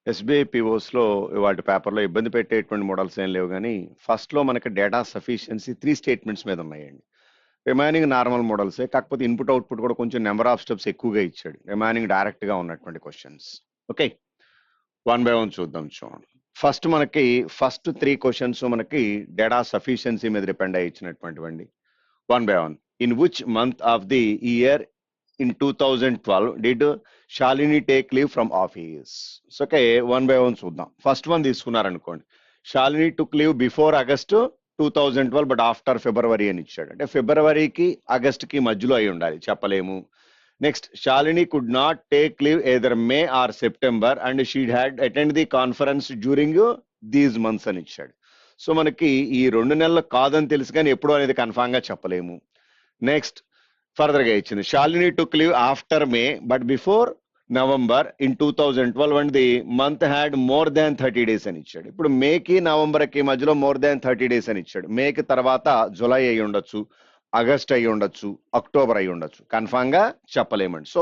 SBI పిఓస్లో వాటి పేపర్లో ఇబ్బంది పెట్టేటువంటి మోడల్స్ ఏం లేవు, కానీ ఫస్ట్లో మనకి డేటా సఫిషియన్సీ 3 స్టేట్మెంట్స్ మీద ఉన్నాయండి. రిమైనింగ్ నార్మల్ మోడల్సే, కాకపోతే ఇన్పుట్ అవుట్పుట్ కూడా కొంచెం నెంబర్ ఆఫ్ స్టెప్స్ ఎక్కువగా ఇచ్చాడు. రిమైనింగ్ డైరెక్ట్గా ఉన్నటువంటి క్వశ్చన్స్. ఓకే, 1 by 1 చూద్దాం. చూడండి, ఫస్ట్ 3 క్వశ్చన్స్ మనకి డేటా సఫిషియన్సీ మీద డిపెండ్ అయ్యి ఇచ్చినటువంటివండి. 1 by 1. In which month of the year in 2012 did Shalini take leave from office? So, okay, 1 by 1 చూద్దాం. ఫస్ట్ వన్ తీసుకున్నారనుకోండి, Shalini took leave before August 2012 but after February అని ఇచ్చాడు. అంటే ఫిబ్రవరికి ఆగస్ట్కి మధ్యలో అయి ఉండాలి, చెప్పలేము. Next, Shalini could not take leave either May or September and she had attend the conference during these months అని ఇచ్చాడు. సో మనకి ఈ 2 నెలలు కాదని తెలుసు, కానీ ఎప్పుడు అనేది కన్ఫామ్ గా చెప్పలేము. నెక్స్ట్, ఫర్దర్ గా ఇచ్చింది, Shalini took leave after May but before November in 2012 and the month had more than 30 days అని ఇచ్చాడు. ఇప్పుడు మేకి నవంబర్కి మధ్యలో మోర్ దాన్ 30 days అని ఇచ్చాడు. మేకి తర్వాత జూలై అయి ఉండొచ్చు, ఆగస్ట్ అయి ఉండొచ్చు, అక్టోబర్ అయి ఉండొచ్చు, కన్ఫామ్ గా చెప్పలేమండి. సో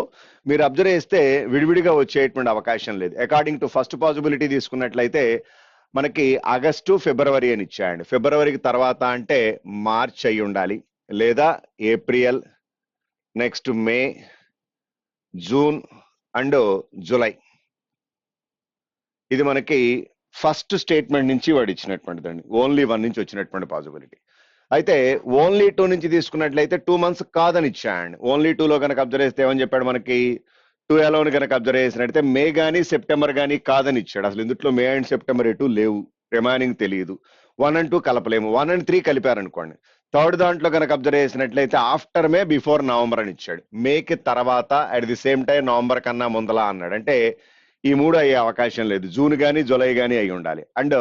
మీరు అబ్జర్వ్ చేస్తే విడివిడిగా వచ్చేటువంటి అవకాశం లేదు. అకార్డింగ్ టు ఫస్ట్ పాసిబిలిటీ తీసుకున్నట్లయితే మనకి ఆగస్టు ఫిబ్రవరి అని ఇచ్చాయండి. ఫిబ్రవరికి తర్వాత అంటే మార్చ్ అయి ఉండాలి, లేదా April, next May, June and July. ఇది మనకి ఫస్ట్ స్టేట్మెంట్ నుంచి వాడు ఇచ్చినటువంటిదండి. ఓన్లీ 1 నుంచి వచ్చినటువంటి పాసిబిలిటీ. అయితే ఓన్లీ 2 నుంచి తీసుకున్నట్లయితే 2 months కాదని ఇచ్చాయండి. ఓన్లీ 2లో కనుక అబ్జర్వ్ చేస్తే ఏమని చెప్పాడు, మనకి 2 అలోని కనుక అబ్జర్వ్ చేసినట్టయితే మే కానీ సెప్టెంబర్ కానీ కాదని ఇచ్చాడు. అసలు ఇందులో మే అండ్ సెప్టెంబర్ ఎటు లేవు, రిమైనింగ్ తెలియదు. 1 and 2 కలపలేము, 1 and 3 కలిపారనుకోండి. థర్డ్ దాంట్లో కనుక అబ్జర్వ్ చేసినట్లయితే ఆఫ్టర్ మే బిఫోర్ నవంబర్ అని ఇచ్చాడు. మేకి తర్వాత at the same time November కన్నా ముందలా అన్నాడు. అంటే ఈ 3 అయ్యే అవకాశం లేదు, జూన్ కానీ జూలై కానీ అయి ఉండాలి. అండ్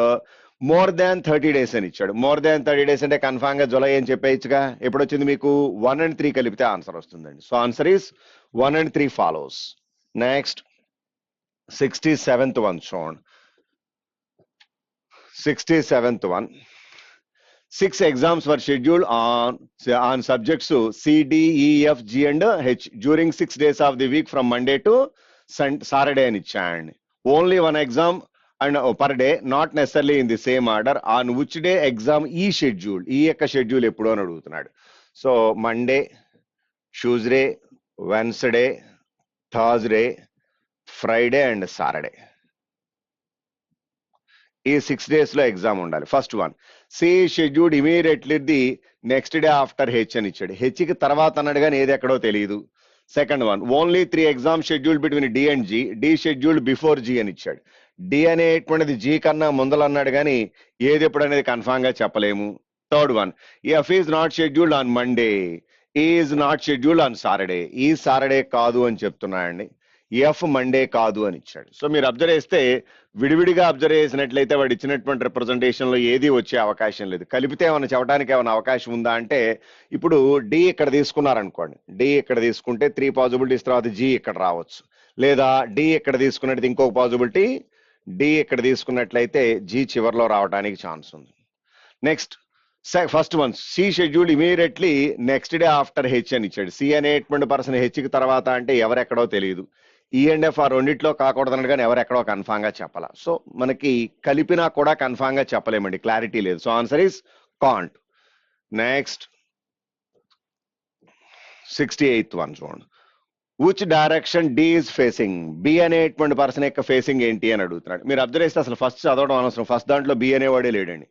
మోర్ దాన్ 30 days అని ఇచ్చాడు. మోర్ దాన్ 30 days అంటే కన్ఫామ్ గా జూలై అని చెప్పేయచ్చుగా. ఎప్పుడు వచ్చింది మీకు 1 and 3 కలిపితే ఆన్సర్ వస్తుందండి. So answer is 1 and 3 follows. Next 67th one చూడండి. 67th one. 6 exams were scheduled on subjects C, D, E, F, G and H during 6 days of the week from Monday to Saturday అని ఇచ్చాయండి. Only 1 exam and per day, not necessarily in the same order. On which day exam ఈ schedule, ఈ యొక్క schedule ఎప్పుడు అని అడుగుతున్నాడు. So Monday, Tuesday, Wednesday, Thursday, Friday and Saturday, ఈ 6 days లో ఎగ్జామ్ ఉండాలి. First one, C scheduled immediately the next day after H అని ఇచ్చాడు. హెచ్కి తర్వాత అన్నాడు కానీ ఏది ఎక్కడో తెలియదు. Second one, only 3 exams scheduled between D and G, D scheduled before G అని ఇచ్చాడు. డి అనేటువంటిది జీ కన్నా ముందలు అన్నాడు కానీ ఏది ఎప్పుడు అనేది కన్ఫామ్ గా చెప్పలేము. Third one, F is not scheduled on Monday, is not scheduled on Saturday, ఈ సాటర్డే కాదు అని చెప్తున్నాడండి. ఎఫ్ మండే కాదు అని ఇచ్చాడు. సో మీరు అబ్జర్వ్ చేస్తే విడివిడిగా అబ్జర్వ్ చేసినట్లయితే వాడు ఇచ్చినటువంటి రిప్రజెంటేషన్ లో ఏది వచ్చే అవకాశం లేదు. కలిపితే ఏమైనా చెప్పడానికి ఏమైనా అవకాశం ఉందా అంటే, ఇప్పుడు డి ఇక్కడ తీసుకున్నారనుకోండి, డి ఇక్కడ తీసుకుంటే 3 possibilities తర్వాత జీ ఇక్కడ రావచ్చు, లేదా డి ఇక్కడ తీసుకున్నట్టు ఇంకొక పాసిబిలిటీ, డి ఇక్కడ తీసుకున్నట్లయితే జీ చివరిలో రావడానికి ఛాన్స్ ఉంది. Next first one, C scheduled immediately next day after H అని ఇచ్చాడు. సి అనేటువంటి పర్సన్ హెచ్కి తర్వాత అంటే ఎవరెక్కడో తెలియదు. ఈ అండ్ ఎఫ్ ఆ రెండిట్లో కాకూడదన్నాడు కానీ ఎవరెక్కడో కన్ఫామ్ గా చెప్పాల. సో మనకి కలిపినా కూడా కన్ఫామ్ గా చెప్పలేమండి, క్లారిటీ లేదు. So answer is can't. Next 68th one చూడండి. Which direction D is facing, B అనేటువంటి పర్సన్ యొక్క ఫేసింగ్ ఏంటి అని అడుగుతున్నాడు. మీరు అబ్జర్వ్ చేస్తే అసలు ఫస్ట్ చదవడం అనవసరం, ఫస్ట్ దాంట్లో బి అనేవాడే లేడండి.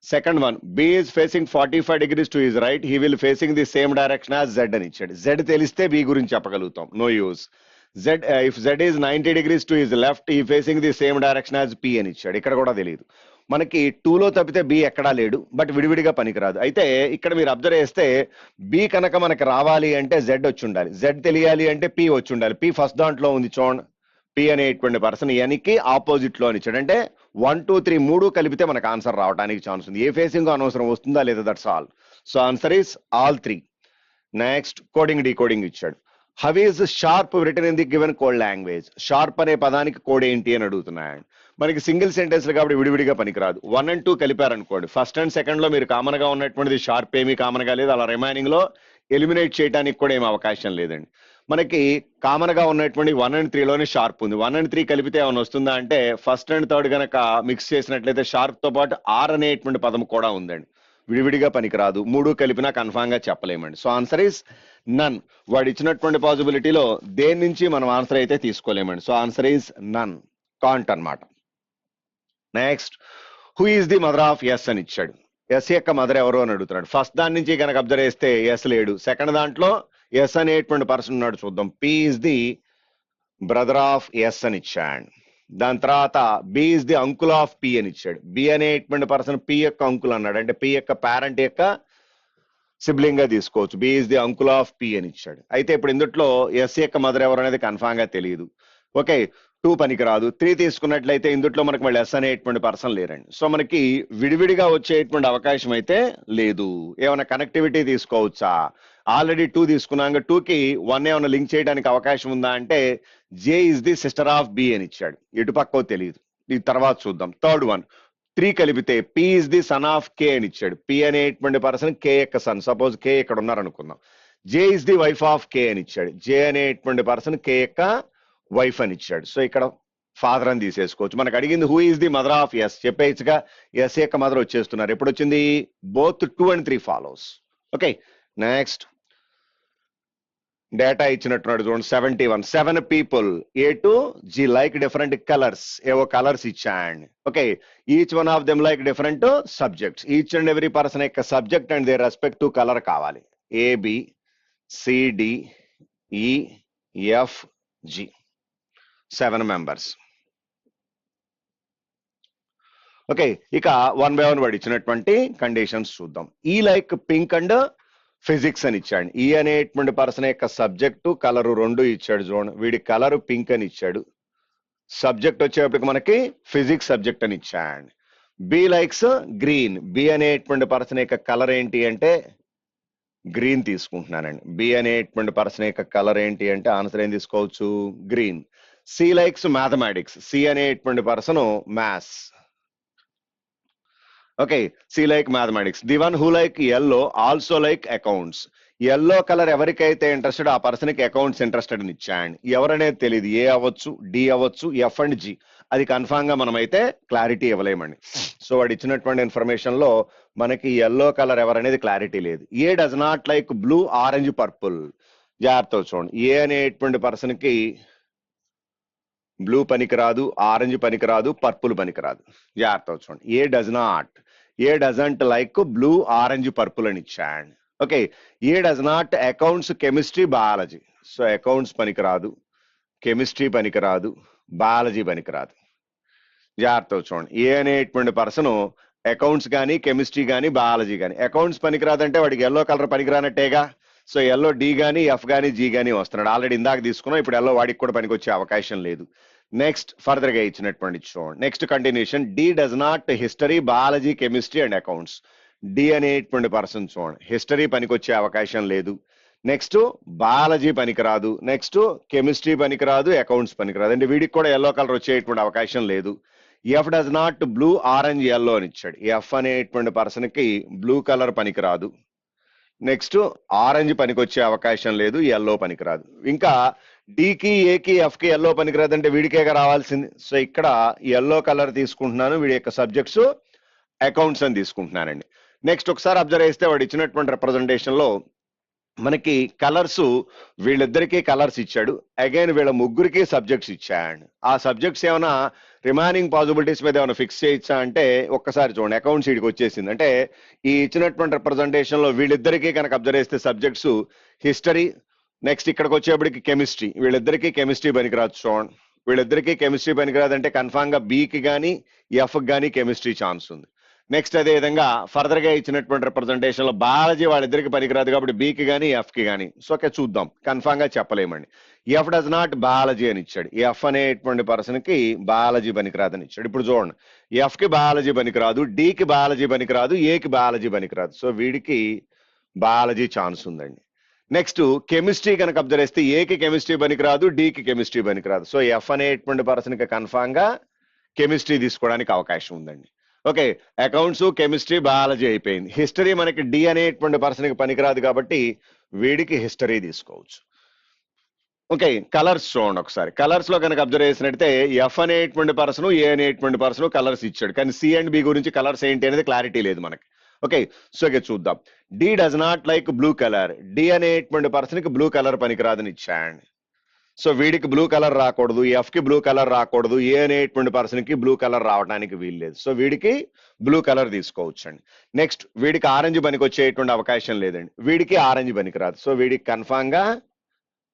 Second one, B is facing 45 degrees to his right, he will facing the same direction as Z అని ఇచ్చాడు. జెడ్ తెలిస్తే బి గురించి చెప్పగలుగుతాం, no use. Z if Z is 90 degrees to his left, he facing the same direction as P అని ఇచ్చాడు. ఇక్కడ కూడా తెలియదు మనకి. 2లో తప్పితే బి ఎక్కడా లేడు, బట్ విడివిడిగా పనికిరాదు. అయితే ఇక్కడ మీరు అబ్జర్వ్ చేస్తే బి కనుక మనకి రావాలి అంటే జెడ్ వచ్చి ఉండాలి, జెడ్ తెలియాలి అంటే పి వచ్చి ఉండాలి. పి ఫస్ట్ దాంట్లో ఉంది చూడండి, పి అనేటువంటి పర్సన్ ఎనికి ఆపోజిట్ లో అని ఇచ్చాడు. అంటే 1, 2, 3 3 కలిపితే మనకు ఆన్సర్ రావడానికి ఛాన్స్ ఉంది. ఏ ఫేసింగ్ అనవసరం, వస్తుందా లేదా, that's all. So answer is all 3. Next coding decoding ఇచ్చాడు. How is sharp written in the given code language, sharp అనే పదానికి కోడ్ ఏంటి అని అడుగుతున్నాడు. మనకి సింగిల్ సెంటెన్స్ కాబట్టి విడివిడిగా పనికిరాదు. 1 and 2 కలిపారనుకోండి, ఫస్ట్ అండ్ సెకండ్ లో మీరు కామన్ గా ఉన్నటువంటిది షార్ప్ ఏమీ కామన్ గా లేదు, అలా రిమైనింగ్ లో ఎలిమినేట్ చేయడానికి కూడా ఏం అవకాశం లేదండి. మనకి కామన్ గా ఉన్నటువంటి 1 and 3 లోనే షార్ప్ ఉంది. 1 and 3 కలిపితే ఏమైనా వస్తుందా అంటే ఫస్ట్ అండ్ థర్డ్ గనక మిక్స్ చేసినట్లయితే షార్ప్ తో పాటు ఆర్ అనేటువంటి పదం కూడా ఉందండి. విడివిడిగా పనికిరాదు, 3 కలిపినా కన్ఫామ్ గా చెప్పలేమండి. So answer is none. వాడు ఇచ్చినటువంటి పాసిబిలిటీలో దేని నుంచి మనం ఆన్సర్ అయితే తీసుకోలేమండి. So answer is none, can't అన్నమాట. Next, who is the mother of S అని ఇచ్చాడు. ఎస్ యొక్క మదర్ ఎవరు అని అడుగుతున్నాడు. ఫస్ట్ దాని నుంచి కనుక అబ్జర్వ్ చేస్తే ఎస్ లేడు. సెకండ్ దాంట్లో ఎస్ అనేటువంటి పర్సన్ ఉన్నాడు, చూద్దాం. P is the brother of S అని ఇచ్చాడు. దాని తర్వాత B is the uncle of P అని ఇచ్చాడు. బి అనేటువంటి పర్సన్ పి యొక్క అంకుల్ అన్నాడు, అంటే పి యొక్క పేరెంట్ యొక్క సిబ్లింగ్ గా తీసుకోవచ్చు. B is the uncle of P అని ఇచ్చాడు. అయితే ఇప్పుడు ఇందుట్లో ఎస్ యొక్క మదర్ ఎవరు అనేది కన్ఫామ్ గా తెలియదు. ఓకే, 2 పనికిరాదు. 3 తీసుకున్నట్లయితే ఇందుట్లో మనకి మళ్ళీ ఎస్ అనేటువంటి పర్సన్ లేరండి. సో మనకి విడివిడిగా వచ్చేటువంటి అవకాశం అయితే లేదు. ఏమైనా కనెక్టివిటీ తీసుకోవచ్చా? ఆల్రెడీ 2 తీసుకున్నాక 2కి 1 ఏమైనా లింక్ చేయడానికి అవకాశం ఉందా అంటే J is the sister of B అని ఇచ్చాడు. ఇటు పక్కో తెలియదు, ఇది తర్వాత చూద్దాం. థర్డ్ వన్ 3 కలిపితే P is the son of K అని ఇచ్చాడు. పి అనేటువంటి పర్సన్ కే యొక్క సన్. సపోజ్ కే ఇక్కడ ఉన్నారనుకుందాం. జే is the wife of K అని ఇచ్చాడు. జే అనేటువంటి పర్సన్ కే యొక్క వైఫ్ అని ఇచ్చాడు. సో ఇక్కడ ఫాదర్ అని తీసేసుకోవచ్చు. మనకు అడిగింది who is the mother of S, చెప్పేయచ్చుగా. ఎస్ యొక్క మదర్ వచ్చేస్తున్నారు. ఎప్పుడు వచ్చింది? Both 2 and 3 follows. Okay, next data ఇచ్చినట్టున్నాడు చూడండి. 71 7 people A to G like different colors. ఏవో కలర్స్ ఇచ్చాండి. Okay, each one of them like different subjects. Each and every person యొక్క subject and their respect to colour కావాలి. A B C D E F G 7 members. Okay, ఇక 1 by 1 వాడు ఇచ్చినటువంటి conditions చూద్దాం. ఈ like pink and physics అని ఇచ్చాడు. ఈ అనేటువంటి పర్సన్ యొక్క సబ్జెక్టు కలరు 2 ఇచ్చాడు చూడండి. వీడి కలరు పింక్ అని ఇచ్చాడు. సబ్జెక్ట్ వచ్చేటప్పటికి మనకి ఫిజిక్స్ సబ్జెక్ట్ అని ఇచ్చాడు. B likes green. బి అనేటువంటి పర్సన్ యొక్క కలర్ ఏంటి అంటే గ్రీన్ తీసుకుంటున్నానండి. బి అనేటువంటి పర్సన్ యొక్క కలర్ ఏంటి అంటే ఆన్సర్ ఏం తీసుకోవచ్చు? Green. C likes mathematics. C అనేటువంటి person maths. Okay, C like mathematics. The one who like yellow also like accounts. Yellow colour ఎవరికైతే ఇంట్రెస్టెడ్ ఆ పర్సన్ కి అకౌంట్స్ ఇంట్రెస్టెడ్ అని ఇచ్చాండి. ఎవరనేది తెలియదు. ఏ అవ్వచ్చు, డి అవ్వచ్చు, ఎఫ్ అండ్ జి. అది కన్ఫామ్ గా మనం అయితే క్లారిటీ ఇవ్వలేమండి. సో వాడు ఇచ్చినటువంటి ఇన్ఫర్మేషన్ లో మనకి ఎల్లో కలర్ ఎవరనేది క్లారిటీ లేదు. A does not like blue orange purple. జాగ్రత్త చూడండి. ఏ అనేటువంటి పర్సన్ కి బ్లూ పనికిరాదు, ఆరెంజ్ పనికిరాదు, పర్పుల్ పనికిరాదు. జాగ్రత్త చూడండి. A does not, A doesn't like blue orange purple అని ఇచ్చాడు. Okay, A does not accounts chemistry biology. So accounts పనికిరాదు, కెమిస్ట్రీ పనికిరాదు, బయాలజీ పనికిరాదు. జాగ్రత్త చూడండి. ఏ అనేటువంటి పర్సన్ అకౌంట్స్ కానీ కెమిస్ట్రీ కానీ బయాలజీ కానీ. అకౌంట్స్ పనికిరాదంటే వాడికి ఎల్లో కలర్ పనికిరానట్టేగా. సో ఎల్లో డి కానీ ఎఫ్ కానీ జీ కానీ వస్తున్నాడు. ఆల్రెడీ ఇందాక తీసుకున్నాం. ఇప్పుడు ఎల్లో వాడికి కూడా పనికి వచ్చే అవకాశం లేదు. నెక్స్ట్ ఫర్దర్ గా ఇచ్చినటువంటి చూడండి. Next continuation. D does not history biology chemistry and accounts. D అనేటువంటి పర్సన్ చూడండి. హిస్టరీ పనికి వచ్చే అవకాశం లేదు. నెక్స్ట్ బయాలజీ పనికిరాదు. నెక్స్ట్ కెమిస్ట్రీ పనికిరాదు, అకౌంట్స్ పనికిరాదు. అంటే వీడికి కూడా ఎల్లో కలర్ వచ్చేటువంటి అవకాశం లేదు. F does not blue orange yellow అని ఇచ్చాడు. ఎఫ్ అనేటువంటి పర్సన్ కి బ్లూ కలర్ పనికిరాదు. నెక్స్ట్ ఆరెంజ్ పనికొచ్చే అవకాశం లేదు, ఎల్లో పనికిరాదు. ఇంకా డికి ఏకి ఎఫ్ కి ఎల్లో పనికిరాదు అంటే వీడికేగా రావాల్సింది. సో ఇక్కడ ఎల్లో కలర్ తీసుకుంటున్నాను. వీడి యొక్క సబ్జెక్ట్స్ అకౌంట్స్ అని తీసుకుంటున్నానండి. నెక్స్ట్ ఒకసారి అబ్జర్వ్ చేస్తే వాడు ఇచ్చినటువంటి రిప్రజెంటేషన్ లో మనకి కలర్స్ వీళ్ళిద్దరికీ కలర్స్ ఇచ్చాడు. అగైన్ వీళ్ళ ముగ్గురికి సబ్జెక్ట్స్ ఇచ్చాడు. ఆ సబ్జెక్ట్స్ ఏమైనా రిమైనింగ్ పాసిబిలిటీస్ మీద ఏమైనా ఫిక్స్ చేయొచ్చా అంటే ఒక్కసారి చూడండి. అకౌంట్స్ వీడికి వచ్చేసింది. అంటే ఈ ఇచ్చినటువంటి రిప్రజెంటేషన్ లో వీళ్ళిద్దరికీ కనుక అబ్జర్వ్ చేస్తే సబ్జెక్ట్స్ హిస్టరీ, నెక్స్ట్ ఇక్కడికి వచ్చేప్పటికి కెమిస్ట్రీ. వీళ్ళిద్దరికీ కెమిస్ట్రీ పనికిరాదు చూడండి. వీళ్ళిద్దరికీ కెమిస్ట్రీ పనికిరాదు అంటే కన్ఫామ్ గా బికి కానీ ఎఫ్ కానీ కెమిస్ట్రీ ఛాన్స్ ఉంది. నెక్స్ట్ అదే విధంగా ఫర్దర్ గా ఇచ్చినటువంటి రిప్రజెంటేషన్ లో బయాలజీ వాళ్ళిద్దరికి పనికిరాదు కాబట్టి బికి కానీ ఎఫ్ కి కానీ. సో ఓకే చూద్దాం. కన్ఫామ్ గా చెప్పలేమండి. ఎఫ్ డస్ నాట్ బయాలజీ అని ఇచ్చాడు. ఎఫ్ అనేటువంటి పర్సన్ కి బయాలజీ పనికిరాదు అని ఇచ్చాడు. ఇప్పుడు చూడండి. ఎఫ్ కి బయాలజీ పనికిరాదు, డికి బయాలజీ పనికిరాదు, ఏకి బయాలజీ పనికిరాదు. సో వీడికి బయాలజీ ఛాన్స్ ఉందండి. నెక్స్ట్ కెమిస్ట్రీ కనుక అబ్జర్వ్ చేస్తే ఏకి కెమిస్ట్రీ పనికిరాదు, డికి కెమిస్ట్రీ పనికిరాదు. సో ఎఫ్ అనేటువంటి పర్సన్ కి కన్ఫామ్ గా కెమిస్ట్రీ తీసుకోవడానికి అవకాశం ఉందండి. ఓకే, అకౌంట్స్, కెమిస్ట్రీ, బయాలజీ అయిపోయింది. హిస్టరీ మనకి డి అనేటువంటి పర్సన్కి పనికిరాదు కాబట్టి వీడికి హిస్టరీ తీసుకోవచ్చు. ఓకే, కలర్స్ చూడండి ఒకసారి. కలర్స్ లో కనుక అబ్జర్వ్ చేసినట్టయితే ఎఫ్ అనేటువంటి పర్సన్, ఏ అనేటువంటి పర్సన్ కలర్స్ ఇచ్చాడు, కానీ సి అండ్ బి గురించి కలర్స్ ఏంటి అనేది క్లారిటీ లేదు మనకి. ఓకే, సో ఇక చూద్దాం. D does not like blue colour. D అనేటువంటి పర్సన్ కి బ్లూ కలర్ పనికిరాదని ఇచ్చాడు. సో వీడికి బ్లూ కలర్ రాకూడదు, ఎఫ్ కి బ్లూ కలర్ రాకూడదు, ఏ అనేటువంటి పర్సన్ కి బ్లూ కలర్ రావడానికి వీల్లేదు. సో వీడికి బ్లూ కలర్ తీసుకోవచ్చు అండి. నెక్స్ట్, వీడికి ఆరెంజ్ పనికి వచ్చేటువంటి అవకాశం లేదండి, వీడికి ఆరెంజ్ పనికి రాదు. సో వీడికి కన్ఫామ్ గా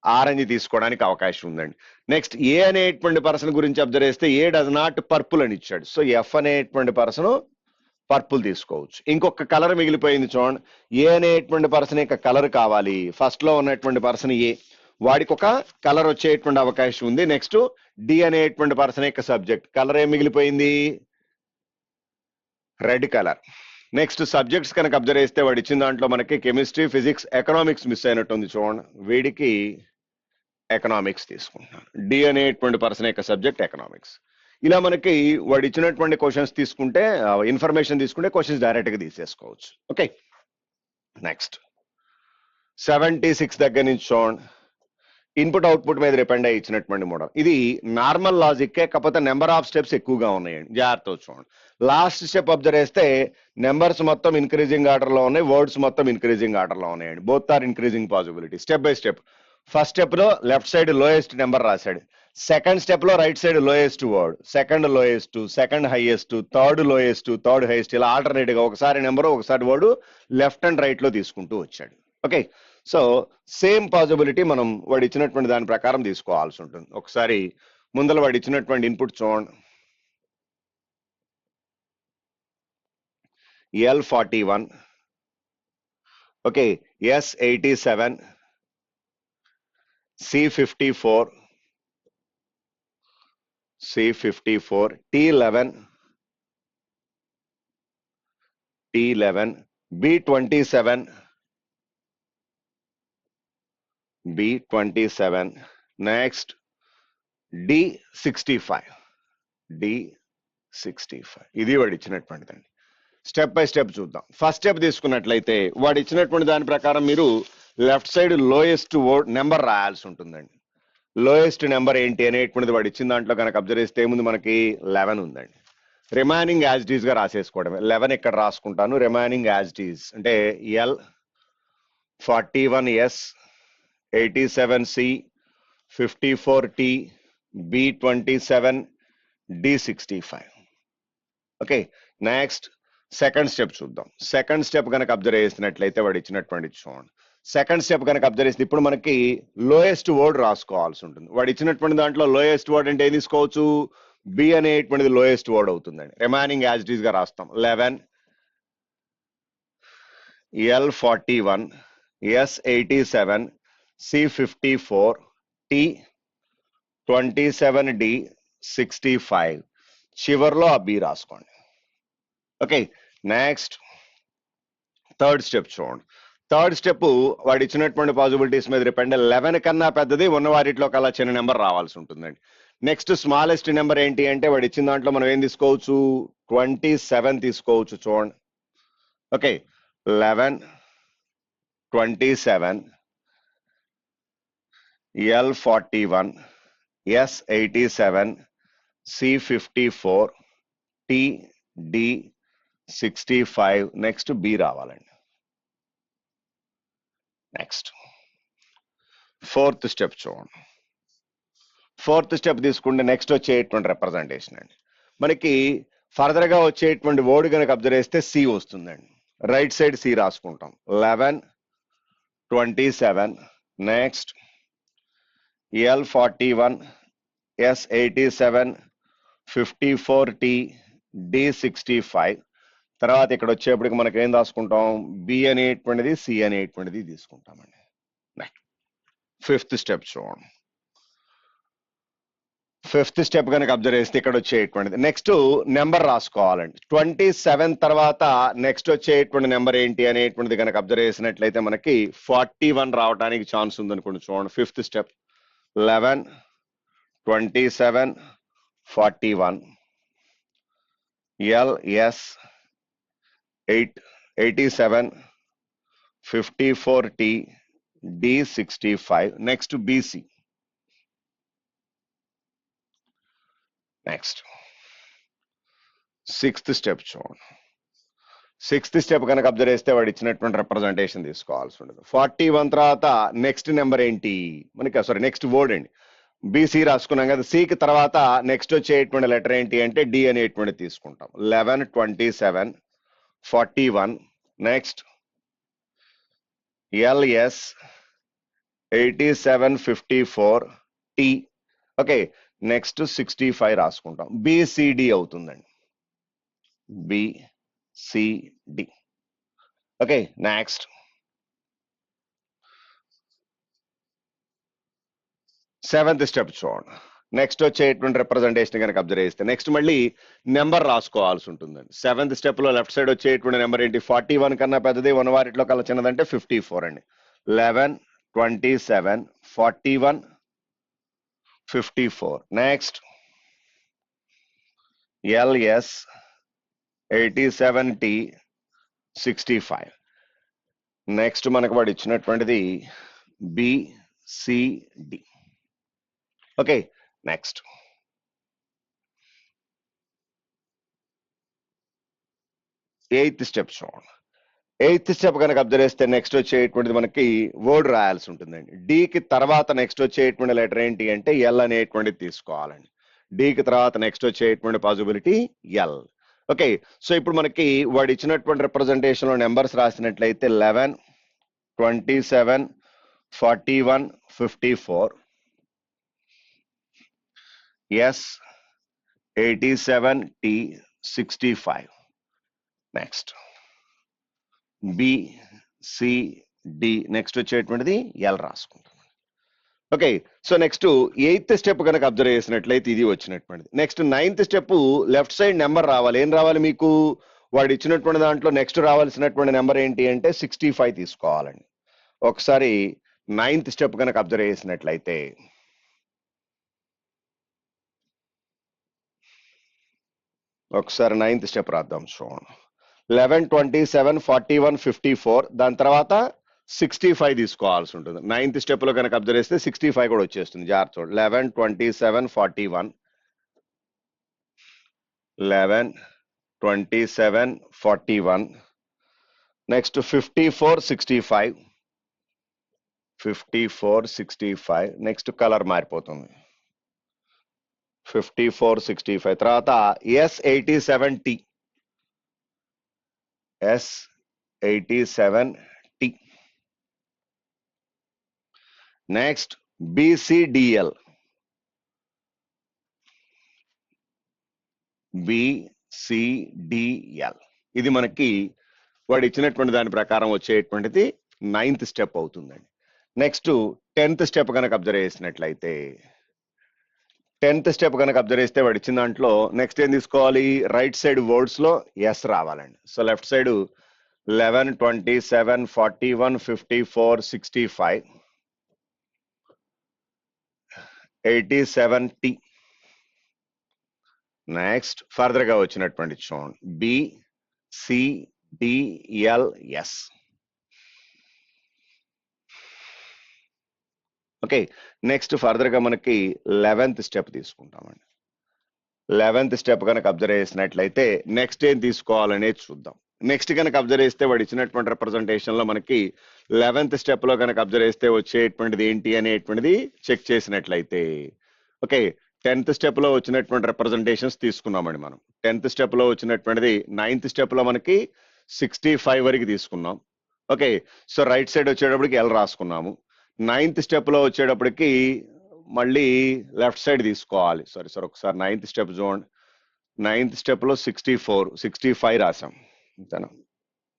ఆరెంజ్ తీసుకోవడానికి అవకాశం ఉందండి. నెక్స్ట్, ఏ అనేటువంటి పర్సన్ గురించి అబ్జర్వ్ చేస్తే ఏ డస్ నాట్ పర్పుల్ అని ఇచ్చాడు. సో ఎఫ్ అనేటువంటి పర్సన్ పర్పుల్ తీసుకోవచ్చు. ఇంకొక కలర్ మిగిలిపోయింది చూడండి. ఏ అనేటువంటి పర్సన్ యొక్క కలర్ కావాలి. ఫస్ట్ లో ఉన్నటువంటి పర్సన్ ఏ, వాడికి ఒక కలర్ వచ్చేటువంటి అవకాశం ఉంది. నెక్స్ట్, డి అనేటువంటి పర్సన్ యొక్క సబ్జెక్ట్ కలర్ ఏం మిగిలిపోయింది, రెడ్ కలర్. నెక్స్ట్, సబ్జెక్ట్స్ కనుక అబ్జర్వ్ చేస్తే వాడు ఇచ్చిన దాంట్లో మనకి కెమిస్ట్రీ, ఫిజిక్స్, ఎకనామిక్స్ మిస్ అయినట్టుంది చూడండి. వీడికి ఎకనామిక్స్ తీసుకుంటున్నాను. డి అనేటువంటి పర్సన్ యొక్క సబ్జెక్ట్ ఎకనామిక్స్. ఇలా మనకి వాడు ఇచ్చినటువంటి క్వశ్చన్స్ తీసుకుంటే, ఇన్ఫర్మేషన్ తీసుకుంటే క్వశ్చన్స్ డైరెక్ట్ గా తీసేసుకోవచ్చు. ఓకే, నెక్స్ట్ 76 దగ్గర నుంచి చూడండి. ఇన్పుట్ అవుట్పుట్ మీద డిపెండ్ అయ్యి ఇచ్చినటువంటి మోడల్. ఇది నార్మల్ లాజిక్కే, కాకపోతే నెంబర్ ఆఫ్ స్టెప్స్ ఎక్కువగా ఉన్నాయండి. జాగ్రత్త చూడండి. లాస్ట్ స్టెప్ అబ్జర్వ్ చేస్తే నెంబర్స్ మొత్తం ఇంక్రీజింగ్ ఆర్డర్ లో ఉన్నాయి, వర్డ్స్ మొత్తం ఇంక్రీజింగ్ ఆర్డర్ లో ఉన్నాయండి. Both are increasing possibility. Step by step. First step లో లెఫ్ట్ సైడ్ లోయెస్ట్ నెంబర్ రాశాడు. సెకండ్ స్టెప్ లో right side lowest word, second lowest, second highest, third lowest, third highest, ఇలా alternate గా ఒకసారి number ఒకసారి word left and right లో తీసుకుంటూ వచ్చాడు. ఓకే, సో సేమ్ పాసిబిలిటీ మనం వాడు ఇచ్చినటువంటి దాని ప్రకారం తీసుకోవాల్సి ఉంటుంది. ఒకసారి ముందర వాడు ఇచ్చినటువంటి ఇన్పుట్ చూడండి. L41, okay, S87, C54, T11, B27, next D65. ఇది వాడు ఇచ్చినటువంటిదండి. స్టెప్ బై స్టెప్ చూద్దాం. ఫస్ట్ స్టెప్ తీసుకున్నట్లయితే వాడు ఇచ్చినటువంటి దాని ప్రకారం మీరు left side lowest word number రాయాల్సి ఉంటుందండి. లోయెస్ట్ నెంబర్ ఏంటి అనేటువంటిది వాడు ఇచ్చిన దాంట్లో కనుక అబ్జర్వ్ చేస్తే ఏముంది మనకి 11 ఉందండి. రిమైనింగ్ యాజ్ ఇట్ ఈస్ గా రాసేసుకోవడమే. 11 ఇక్కడ రాసుకుంటాను, రిమైనింగ్ యాజ్ ఇట్ ఈస్ అంటే L41S, 87C, 54T, B27, D65. Okay, next second step చూద్దాం. సెకండ్ స్టెప్ కనుక అబ్జర్వ్ చేసినట్లయితే వాడు ఇచ్చినటువంటి చూడండి. సెకండ్ స్టెప్ కనుక అబ్జర్వ్ చేస్తే ఇప్పుడు మనకి లోయెస్ట్ వర్డ్ రాసుకోవాల్సి ఉంటుంది. వాడు ఇచ్చినటువంటి దాంట్లో లోయెస్ట్ వర్డ్ అంటే ఏం తీసుకోవచ్చు, బి అనేటువంటిది లోయెస్ట్ వర్డ్ అవుతుందండి. రిమైనింగ్ యాజ్ ఇట్ ఈస్ గా రాస్తాం. 11, L41, S87, C54, T27, D65. చివర్లో ఆ బి రాసుకోండి. ఓకే, నెక్స్ట్ థర్డ్ స్టెప్ చూడండి. థర్డ్ స్టెప్ వాడు ఇచ్చినటువంటి పాసిబిలిటీస్ మీద డిపెండ్. 11 కన్నా పెద్దది ఉన్న వాటిలో కల్లా చిన్న నెంబర్ రావాల్సి ఉంటుందండి. నెక్స్ట్ స్మాలెస్ట్ నెంబర్ ఏంటి అంటే వాడు ఇచ్చిన దాంట్లో మనం ఏం తీసుకోవచ్చు, 27 తీసుకోవచ్చు చూడండి. Okay, 11, 27, L41, S87, C54, D65. Next B రావాలండి. నెక్స్ట్ ఫోర్త్ స్టెప్ చూడండి. ఫోర్త్ స్టెప్ తీసుకుంటే నెక్స్ట్ వచ్చేటువంటి రిప్రజెంటేషన్ అండి. మనకి ఫర్దర్ గా వచ్చేటువంటి వర్డ్ కనుక అబ్జర్వ్ చేస్తే సి వస్తుందండి. రైట్ సైడ్ సి రాసుకుంటాం. 11, 27, next L41, S87, 54T, D65. తర్వాత ఇక్కడ వచ్చేప్పటికి మనకి ఏం రాసుకుంటాం, బి అనేటువంటిది, సి అనేటువంటిది తీసుకుంటామండి. ఫిఫ్త్ స్టెప్ చూడండి. ఫిఫ్త్ స్టెప్ కనుక అబ్జర్వ్ చేస్తే ఇక్కడ వచ్చేటువంటిది నెక్స్ట్ నెంబర్ రాసుకోవాలండి. 27 తర్వాత నెక్స్ట్ వచ్చేటువంటి నెంబర్ ఏంటి అనేటువంటిది కనుక అబ్జర్వ్ చేసినట్లయితే మనకి 41 రావడానికి ఛాన్స్ ఉందనుకోండి. చూడండి, fifth step 11, 27, 41. LS 87 54T D65. Next BC. Next 6th step చూడండి. 6th స్టెప్ కనుక అబ్జర్వ్ చేస్తే వాడు ఇచ్చినటువంటి రిప్రజెంటేషన్ తీసుకోవాల్సి ఉంటుంది. 41 తర్వాత నెక్స్ట్ నెంబర్ ఏంటి మనకి, సారీ నెక్స్ట్ వర్డ్ అండి. బీసీ రాసుకున్నాం కదా, సికి తర్వాత నెక్స్ట్ వచ్చేటువంటి లెటర్ ఏంటి అంటే డి అనేటువంటి తీసుకుంటాం. 11 27 41. Next LS 87 54 T. Okay, next 65 రాసుకుంటాం. బిసిడి అవుతుందండి, BCD. Okay, next 7th step చూడండి. నెక్స్ట్ వచ్చేటువంటి రిప్రజెంటేషన్ కనుక అబ్జర్వ్ చేస్తే నెక్స్ట్ మళ్ళీ నెంబర్ రాసుకోవాల్సి ఉంటుందండి. 7th స్టెప్ లో లెఫ్ట్ సైడ్ వచ్చేటువంటి నెంబర్ ఏంటి, 41 కన్నా పెద్దది, 1 వారిట్లో కల్లా చిన్నదంటే 54 అండి. 11 27 41 54. Next LS 87T 65. నెక్స్ట్ మనకు వాడు ఇచ్చినటువంటిది BCD. Okay, next 8th step చూడండి. 8th స్టెప్ కనుక అబ్జర్వ్ చేస్తే నెక్స్ట్ వచ్చేటువంటిది మనకి వర్డ్ రాయాల్సి ఉంటుందండి. డికి తర్వాత నెక్స్ట్ వచ్చేటువంటి లెటర్ ఏంటి అంటే ఎల్ అనేటువంటిది తీసుకోవాలండి. డికి తర్వాత నెక్స్ట్ వచ్చేటువంటి పాసిబిలిటీ ఎల్. ఓకే, సో ఇప్పుడు మనకి వాడు ఇచ్చినటువంటి రిప్రజెంటేషన్ లో నెంబర్స్ రాసినట్లయితే 11 27 41 54. S 87T 65. Next BCD. Next వచ్చేటువంటిది ఎల్ రాసుకుంటాం. Okay, so next 8th step కనుక అబ్జర్వ్ చేసినట్లయితే ఇది వచ్చినటువంటిది. Next 9th step left side number రావాలి. ఏం రావాలి మీకు, వాడు ఇచ్చినటువంటి దాంట్లో నెక్స్ట్ రావాల్సినటువంటి నెంబర్ ఏంటి అంటే 65 తీసుకోవాలండి. ఒకసారి 9th స్టెప్ కనుక అబ్జర్వ్ చేసినట్లయితే ఒకసారి 9th స్టెప్ రాద్దాం చూడండి. 11 27 41 54. దాని తర్వాత 65 తీసుకోవాల్సి ఉంటుంది. 9th స్టెప్ లో కనుక అబ్జర్వ్ చేస్తే 65 కూడా వచ్చేస్తుంది. జాగ్రత్త చూడండి. 11 27 41 11 27 41. నెక్స్ట్ 54 65 54 65. నెక్స్ట్ కలర్ మారిపోతుంది. 54 65 తర్వాత S87T S87T. Next BCDL BCDL. ఇది మనకి వాడు ఇచ్చినటువంటి దాని ప్రకారం వచ్చేటువంటిది 9th స్టెప్ అవుతుందండి. నెక్స్ట్ 10th స్టెప్ కనుక అబ్జర్వ్ చేసినట్లయితే 10th స్టెప్ కనుక అబ్జర్వ్ చేస్తే వాడు ఇచ్చిన దాంట్లో నెక్స్ట్ ఏం తీసుకోవాలి, రైట్ సైడ్ వర్డ్స్ లో ఎస్ రావాలండి. So left side 11 27 41 54 65 87T. Next further గా వచ్చినటువంటి చూడండి BCDLS. ఓకే, నెక్స్ట్ ఫర్దర్ గా మనకి 11th స్టెప్ తీసుకుంటామండి. 11th స్టెప్ కనుక అబ్జర్వ్ చేసినట్లయితే నెక్స్ట్ ఏం తీసుకోవాలనేది చూద్దాం. నెక్స్ట్ కనుక అబ్జర్వ్ చేస్తే వాడు ఇచ్చినటువంటి రిప్రజెంటేషన్ లో మనకి 11th స్టెప్ లో కనుక అబ్జర్వ్ చేస్తే వచ్చేటువంటిది ఏంటి అనేటువంటిది చెక్ చేసినట్లయితే ఓకే, 10th స్టెప్ లో వచ్చినటువంటి రిప్రజెంటేషన్స్ తీసుకున్నామండి మనం. 10th స్టెప్ లో వచ్చినటువంటిది 9th స్టెప్ లో మనకి 65 వరకు తీసుకున్నాం. ఓకే, సో రైట్ సైడ్ వచ్చేటప్పటికి ఎల్ రాసుకున్నాము. 9th స్టెప్ లో వచ్చేటప్పటికి మళ్ళీ లెఫ్ట్ సైడ్ తీసుకోవాలి. సారీ ఒకసారి 9th స్టెప్ చూడండి. 9th స్టెప్ లో 64 65 రాసాం అంతేనా.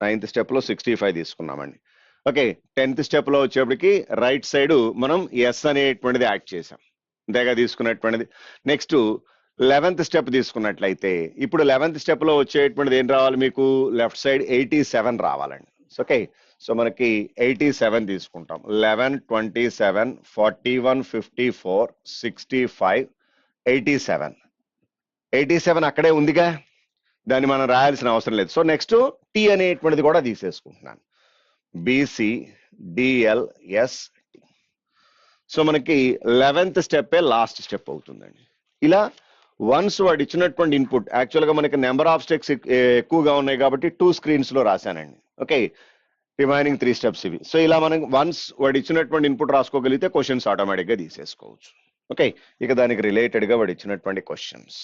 9th స్టెప్ లో 65 తీసుకున్నామండి. ఓకే, 10th స్టెప్ లో వచ్చేప్పటికి రైట్ సైడ్ మనం ఎస్ అనేటువంటిది యాడ్ చేసాం, అంతేగా తీసుకున్నటువంటిది. నెక్స్ట్ 11th స్టెప్ తీసుకున్నట్లయితే ఇప్పుడు 11th స్టెప్ లో వచ్చేటువంటిది ఏం రావాలి మీకు, లెఫ్ట్ సైడ్ 87 రావాలండి. ఓకే, సో మనకి 87 తీసుకుంటాం. 11 27 41 54 65 87 అక్కడే ఉందిగా. దాన్ని మనం రాయాల్సిన అవసరం లేదు. సో నెక్స్ట్ టీ అనేటువంటిది కూడా తీసేసుకుంటున్నాను. BC DL S. సో మనకి 11th స్టెప్పే లాస్ట్ స్టెప్ అవుతుందండి. ఇలా వన్స్ వాడు ఇచ్చినటువంటి ఇన్పుట్, యాక్చువల్గా మనకి నెంబర్ ఆఫ్ స్టెప్స్ ఎక్కువగా ఉన్నాయి కాబట్టి 2 screens లో రాశానండి. ఓకే, రిమైనింగ్ 3 steps ఇవి. సో ఇలా మనం వన్స్ వాడు ఇచ్చినటువంటి ఇన్పుట్ రాసుకోగలిగితే క్వశ్చన్స్ ఆటోమేటిక్గా తీసేసుకోవచ్చు. ఓకే, ఇక దానికి రిలేటెడ్గా వాడు ఇచ్చినటువంటి క్వశ్చన్స్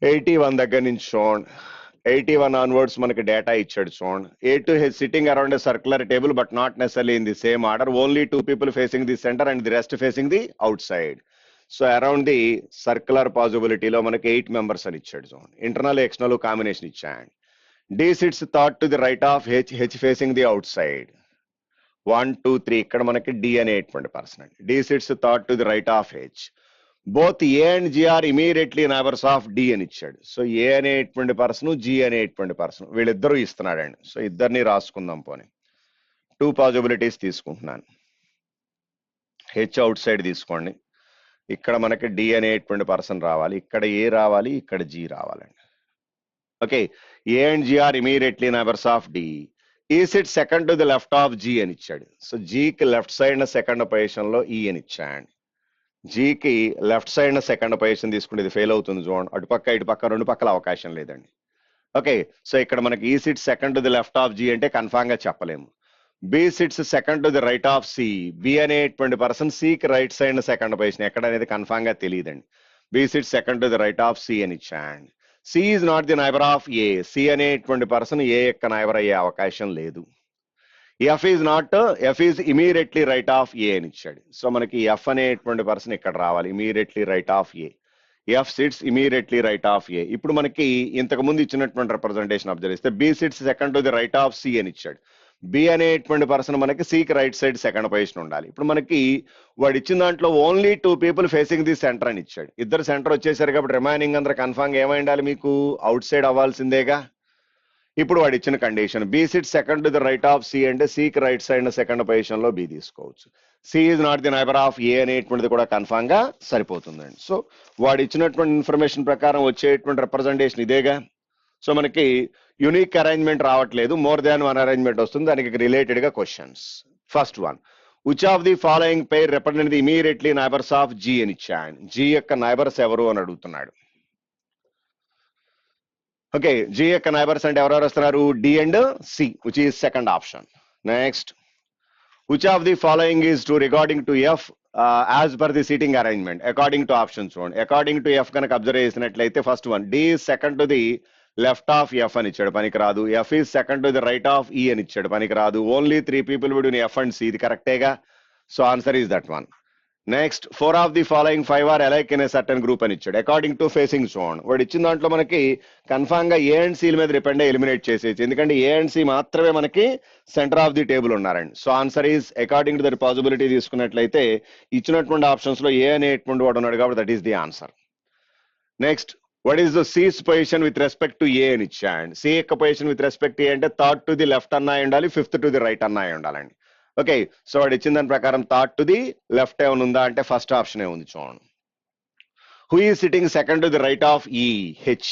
81 దగ్గర నుంచి చూడండి. 81 ఆన్వర్డ్స్ మనకి డేటా ఇచ్చాడు చూడండి. A to H sitting around a circular table but not necessarily in the same order. Only 2 people facing the center and the rest facing the outside. So around the circular పాసిబిలిటీలో మనకి 8 members అని ఇచ్చాడు చూడండి. Internal external combination ఇచ్చాడు. D sits thought to the right of H, H facing the outside. 1, 2, 3 ఇక్కడ మనకి D అనేటువంటి person. D sits thought to the right of H. Both A and G are immediately neighbours of D అని ఇచ్చాడు. So ఏ అనేటువంటి person, G అనేటువంటి person, వీళ్ళిద్దరూ ఇస్తున్నాడండి. So ఇద్దరిని రాసుకుందాం. పోనీ 2 పాసిబిలిటీస్ తీసుకుంటున్నాను. హెచ్ అవుట్ సైడ్ తీసుకోండి. ఇక్కడ మనకి డి అనేటువంటి పర్సన్ రావాలి, ఇక్కడ ఏ రావాలి, ఇక్కడ జి రావాలండి. Okay, A and G are immediately neighbours of D. E sit second to the left of G అని ఇచ్చాడు. సో జీకి లెఫ్ట్ సైడ్ సెకండ్ పొజిషన్ లో ఈ అని ఇచ్చాడు. జీకి లెఫ్ట్ సైడ్ సెకండ్ పొజిషన్ తీసుకుంటే ఇది ఫెయిల్ అవుతుంది చూడండి. అటుపక్క ఇటుపక్క రెండు పక్కల అవకాశం లేదండి. ఓకే, సో ఇక్కడ మనకి E sit second to the left of G అంటే కన్ఫామ్ గా చెప్పలేము. B sits second to the right of C. B అనేటువంటి పర్సన్ సికి రైట్ సైడ్ సెకండ్ పొజిషన్ ఎక్కడ అనేది కన్ఫామ్ గా తెలియదండి. B sit second to the right of C అని ఇచ్చాడు. C is not the neighbour of A. C అనేటువంటి person A యొక్క నైబర్ అయ్యే అవకాశం లేదు. F is not, F is immediately right of ఏ అని ఇచ్చాడు. సో మనకి ఎఫ్ అనేటువంటి పర్సన్ ఇక్కడ రావాలి, immediately right of A. F sits immediately right of A. ఇప్పుడు మనకి ఇంతకు ముందు ఇచ్చినటువంటి రిప్రజెంటేషన్ అబ్జర్వ్ చేస్తే B sits second to the right of C అని ఇచ్చాడు. బి అనేటువంటి పర్సన్ మనకి సికి రైట్ సైడ్ సెకండ్ పొజిషన్ ఉండాలి. ఇప్పుడు మనకి వాడు ఇచ్చిన దాంట్లో only 2 people facing the centre అని ఇచ్చాడు. ఇద్దరు సెంటర్ వచ్చేసారు కాబట్టి రిమైనింగ్ అందరూ కన్ఫామ్ ఏమై ఉండాలి, మీకు అవుట్ సైడ్ అవ్వాల్సిందేగా. ఇప్పుడు వాడు ఇచ్చిన condition B sit second to the right of C అంటే సికి రైట్ సైడ్ సెకండ్ పొజిషన్ లో బి తీసుకోవచ్చు. C is not the neighbour of A అనేటువంటిది కూడా కన్ఫామ్ గా సరిపోతుందండి. సో వాడు ఇచ్చినటువంటి ఇన్ఫర్మేషన్ ప్రకారం వచ్చేటువంటి రిప్రజెంటేషన్ ఇదేగా. సో మనకి యునిక్ అరేంజ్మెంట్ రావట్లేదు, మోర్ దాన్ వన్ అరేంజ్మెంట్ వస్తుంది. దానికి రిలేటెడ్ గా questions. First one, which of the following pair represent the immediately neighbours of G అని ఇచ్చాడు. జి యొక్క నైబర్స్ ఎవరు అని అడుగుతున్నాడు. ఓకే, జి యొక్క నైబర్స్ అంటే ఎవరెవరు వస్తున్నారు, D and C, which is second option. Next, which of the following is to regarding to F as per the seating arrangement according to options చూడండి. అకార్డింగ్ టు ఎఫ్ కనుక observe చేసినట్లయితే first one, D second to the left of F అని ఇచ్చాడు, పనికి రాదు. F is second to the right of E అని ఇచ్చాడు, పనికి రాదు. Only 3 people between F and C, ఇది కరెక్టేగా. So answer is that one. Next, 4 of the following 5 are alike in a certain group అని ఇచ్చాడు అకార్డింగ్ టు ఫేసింగ్ జోన్. వాడు ఇచ్చిన దాంట్లో మనకి కన్ఫామ్ గా ఏ అండ్ సిల మీద డిపెండ్ ఎలిమినేట్ చేసేసి, ఎందుకంటే ఏ అండ్ సి మాత్రమే మనకి సెంటర్ ఆఫ్ ది టేబుల్ ఉన్నారండి. So answer is according to that possibility తీసుకున్నట్లయితే ఇచ్చినటువంటి ఆప్షన్స్ లో ఏ అనేటువంటి వాడు ఉన్నాడు కాబట్టి that is the answer. Next, what is the C's position with respect to A అని ఇచ్చాడు. సి యొక్క పొజిషన్ విత్ రెస్పెక్ట్ ఏ అంటే థర్డ్ టు ది లెఫ్ట్ అన్న అయి ఉండాలి, 5th టు ది రైట్ అన్న అయి ఉండాలండి. ఓకే, సో వాడు ఇచ్చిన దాని ప్రకారం థర్డ్ టు ది లెఫ్ట్ ఏమైనా ఉందా అంటే ఫస్ట్ ఆప్షన్ ఉంది చూడండి. హూ ఈ sitting second to the right of ఈ, హెచ్.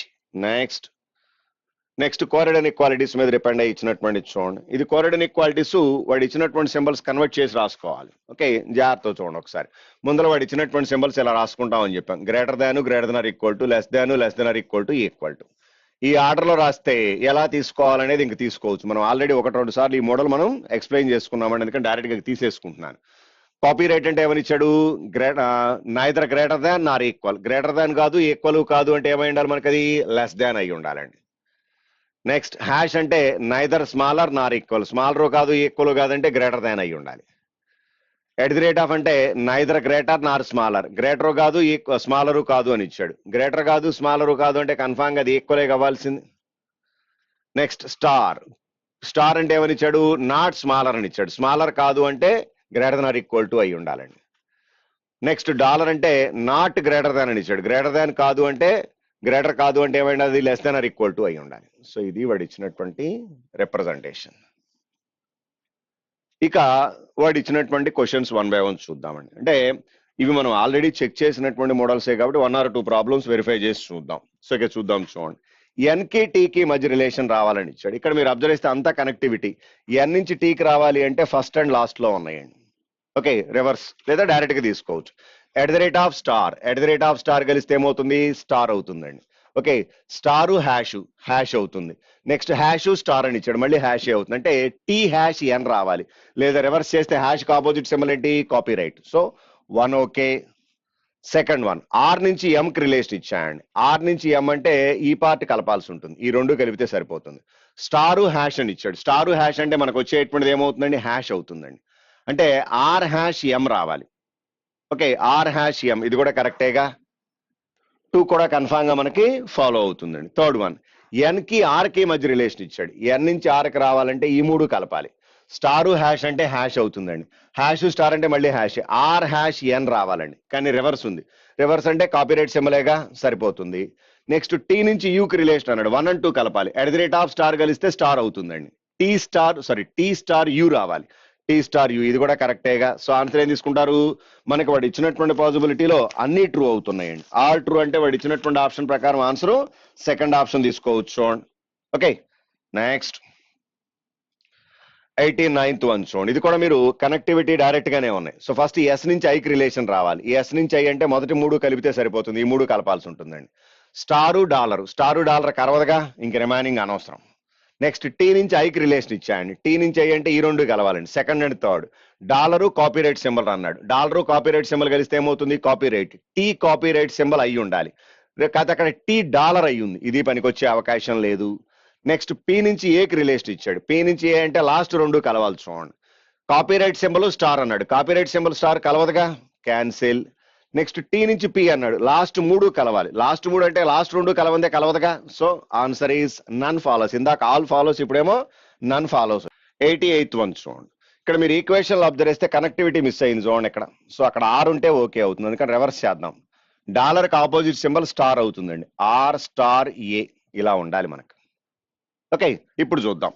నెక్స్ట్ కోరెడ్ అండ్ ఈక్వాలిటీస్ మీద డిపెండ్ అయ్యి ఇచ్చినటువంటి చూడండి. ఇది కోరెడ్ అండ్ ఈక్వాలిటీస్ వాడు ఇచ్చినటువంటి సింబల్స్ కన్వర్ట్ చేసి రాసుకోవాలి. ఓకే, జాగ్రత్త చూడండి ఒకసారి. ముందర వాడు ఇచ్చినటువంటి సింబల్స్ ఇలా రాసుకుంటామని చెప్పాం. Greater than or equal to, less than or equal to, equal to. ఈ ఆర్డర్లో రాస్తే ఎలా తీసుకోవాలనేది ఇంక తీసుకోవచ్చు. మనం ఆల్రెడీ 1-2 సార్లు ఈ మోడల్ మనం ఎక్స్ప్లెయిన్ చేసుకున్నామండి, ఎందుకంటే డైరెక్ట్గా తీసేసుకుంటున్నాను. కాపీ రైట్ అంటే ఏమని ఇచ్చాడు, నైదర్ గ్రేటర్ దాన్ నార్ ఈక్వల్. గ్రేటర్ దాన్ కాదు, ఈక్వల్ కాదు అంటే ఏమై ఉండాలి మనకి, అది లెస్ దాన్ అయి ఉండాలండి. నెక్స్ట్, హ్యాష్ అంటే నైదర్ స్మాలర్ నార్ ఈక్వల్. స్మాలర్ కాదు, ఈక్వల్ కాదంటే గ్రేటర్ దాన్ అయి ఉండాలి. ఎట్ ది రేట్ ఆఫ్ అంటే నైదర్ గ్రేటర్ నార్ స్మాలర్. గ్రేటర్ కాదు, స్మాలరు కాదు అని ఇచ్చాడు. గ్రేటర్ కాదు, స్మాలరు కాదు అంటే కన్ఫామ్ గా అది ఈక్వలే కావాల్సింది. నెక్స్ట్, స్టార్ అంటే ఏమని ఇచ్చాడు, నాట్ స్మాలర్ అని ఇచ్చాడు. స్మాలర్ కాదు అంటే greater than or equal to అయి ఉండాలండి. నెక్స్ట్, డాలర్ అంటే నాట్ గ్రేటర్ దాన్ అని ఇచ్చాడు. గ్రేటర్ దాన్ కాదు అంటే, గ్రేటర్ కాదు అంటే ఏమైనా అది less than or equal to అయి ఉండాలి. సో ఇది వాడు ఇచ్చినటువంటి రిప్రజెంటేషన్. ఇక వాడు ఇచ్చినటువంటి క్వశ్చన్స్ 1 by 1 చూద్దామండి. అంటే ఇవి మనం ఆల్రెడీ చెక్ చేసినటువంటి మోడల్సే కాబట్టి 1 or 2 ప్రాబ్లమ్స్ వెరిఫై చేసి చూద్దాం. సో ఇక చూద్దాం, చూడండి. ఎన్కి టీకి మధ్య రిలేషన్ రావాలని ఇచ్చాడు. ఇక్కడ మీరు అబ్జర్వ్ చేస్తే అంతా కనెక్టివిటీ. ఎన్ నుంచి టీకి రావాలి అంటే ఫస్ట్ అండ్ లాస్ట్ లో ఉన్నాయండి. ఓకే, రివర్స్ లేదా డైరెక్ట్ గా తీసుకోవచ్చు. @ స్టార్ కలిస్తే ఏమవుతుంది? స్టార్ అవుతుందండి. ఓకే, స్టారు హ్యాష్ అవుతుంది. నెక్స్ట్ హ్యాష్ స్టార్ అని ఇచ్చాడు, మళ్ళీ హ్యాష్ అవుతుంది. అంటే టీ హ్యాష్ ఎన్ రావాలి. లేదా రివర్స్ చేస్తే హ్యాష్ కి ఆపోజిట్ సింబల్ ఏంటి? Copy right. So 1 okay. Second one, R నుంచి ఎం కి రిలేషన్ ఇచ్చాయండి. ఆర్ నుంచి ఎం అంటే ఈ పార్ట్ కలపాల్సి ఉంటుంది, ఈ రెండు కలిపితే సరిపోతుంది. స్టారు హ్యాష్ అని ఇచ్చాడు. స్టారు హ్యాష్ అంటే మనకు వచ్చేటువంటిది ఏమవుతుందండి? హ్యాష్ అవుతుందండి. అంటే ఆర్ హ్యాష్ ఎం రావాలి. ఓకే, ఆర్ హ్యాష్ ఎం, ఇది కూడా కరెక్టేగా. 2 కూడా కన్ఫామ్ గా మనకి ఫాలో అవుతుందండి. థర్డ్ వన్, ఎన్ కి ఆర్ కి మధ్య రిలేషన్ ఇచ్చాడు. ఎన్ నుంచి ఆర్ కి రావాలంటే ఈ మూడు కలపాలి. స్టారు హ్యాష్ అంటే హ్యాష్ అవుతుందండి. హ్యాష్ స్టార్ అంటే మళ్ళీ హ్యాష్. ఆర్ హ్యాష్ ఎన్ రావాలండి, కానీ రివర్స్ ఉంది. రివర్స్ అంటే కాపీరైట్ సింబలేగా, సరిపోతుంది. నెక్స్ట్ టీ నుంచి యూకి రిలేషన్ అన్నాడు. 1 and 2 కలపాలి. @ స్టార్ కలిస్తే స్టార్ అవుతుందండి. టీ స్టార్ యూ రావాలి. టీ స్టార్ యూ, ఇది కూడా కరెక్టేగా. సో ఆన్సర్ ఏం తీసుకుంటారు? మనకి వాడు ఇచ్చినటువంటి పాసిబిలిటీలో అన్ని ట్రూ అవుతున్నాయండి. ఆల్ ట్రూ అంటే వాడు ఇచ్చినటువంటి ఆప్షన్ ప్రకారం ఆన్సర్ సెకండ్ ఆప్షన్ తీసుకోవచ్చు. చూడండి. ఓకే, నెక్స్ట్ 89th వన్ చూడండి. ఇది కూడా మీరు కనెక్టివిటీ డైరెక్ట్ గానే ఉన్నాయి. సో ఫస్ట్ ఎస్ నుంచి ఐకి రిలేషన్ రావాలి. ఎస్ నుంచి ఐ అంటే మొదటి మూడు కలిపితే సరిపోతుంది, ఈ మూడు కలపాల్సి ఉంటుందండి. స్టారు డాలర్ కరవదుగా, ఇంక రిమైనింగ్ అనవసరం. నెక్స్ట్ టీ నుంచి ఐకి రిలేషన్ ఇచ్చాయండి. టీ నుంచి ఐ అంటే ఈ రెండు కలవాలండి, second and third. Dollar copyright symbol అన్నాడు. డాలరు కాపీరైట్ సింబల్ కలిస్తే ఏమవుతుంది? కాపీరైట్. టీ కాపీరైట్ సింబల్ అయ్యి ఉండాలి, కాకపోతే అక్కడ టీ డాలర్ అయ్యి ఉంది, ఇది పనికొచ్చే అవకాశం లేదు. నెక్స్ట్ పి నుంచి ఏకి రిలేషన్ ఇచ్చాడు. పి నుంచి ఏ అంటే లాస్ట్ రెండు కలవాలి. చూడండి, కాపీరైట్ సింబల్ స్టార్ అన్నాడు. కాపీరైట్ సింబల్ స్టార్ కలవదుగా, క్యాన్సిల్. నెక్స్ట్ టీ నుంచి పి అన్నాడు. లాస్ట్ మూడు కలవాలి. లాస్ట్ మూడు అంటే లాస్ట్ రెండు కలవందే, కలవదుగా. So answer is none follows. ఇందాక ఆల్ ఫాలోస్, ఇప్పుడేమో నన్ ఫాలోస్. 88th వన్ చూడండి. ఇక్కడ మీరు ఈక్వేషన్ లో అబ్జర్వ్ చేస్తే కనెక్టివిటీ మిస్ అయింది చూడండి ఇక్కడ. సో అక్కడ ఆర్ ఉంటే ఓకే అవుతుంది, అందుకని రివర్స్ చేద్దాం. డాలర్ కి ఆపోజిట్ సింబల్ స్టార్ అవుతుందండి. ఆర్ స్టార్ ఏ ఇలా ఉండాలి మనకు. ఓకే, ఇప్పుడు చూద్దాం.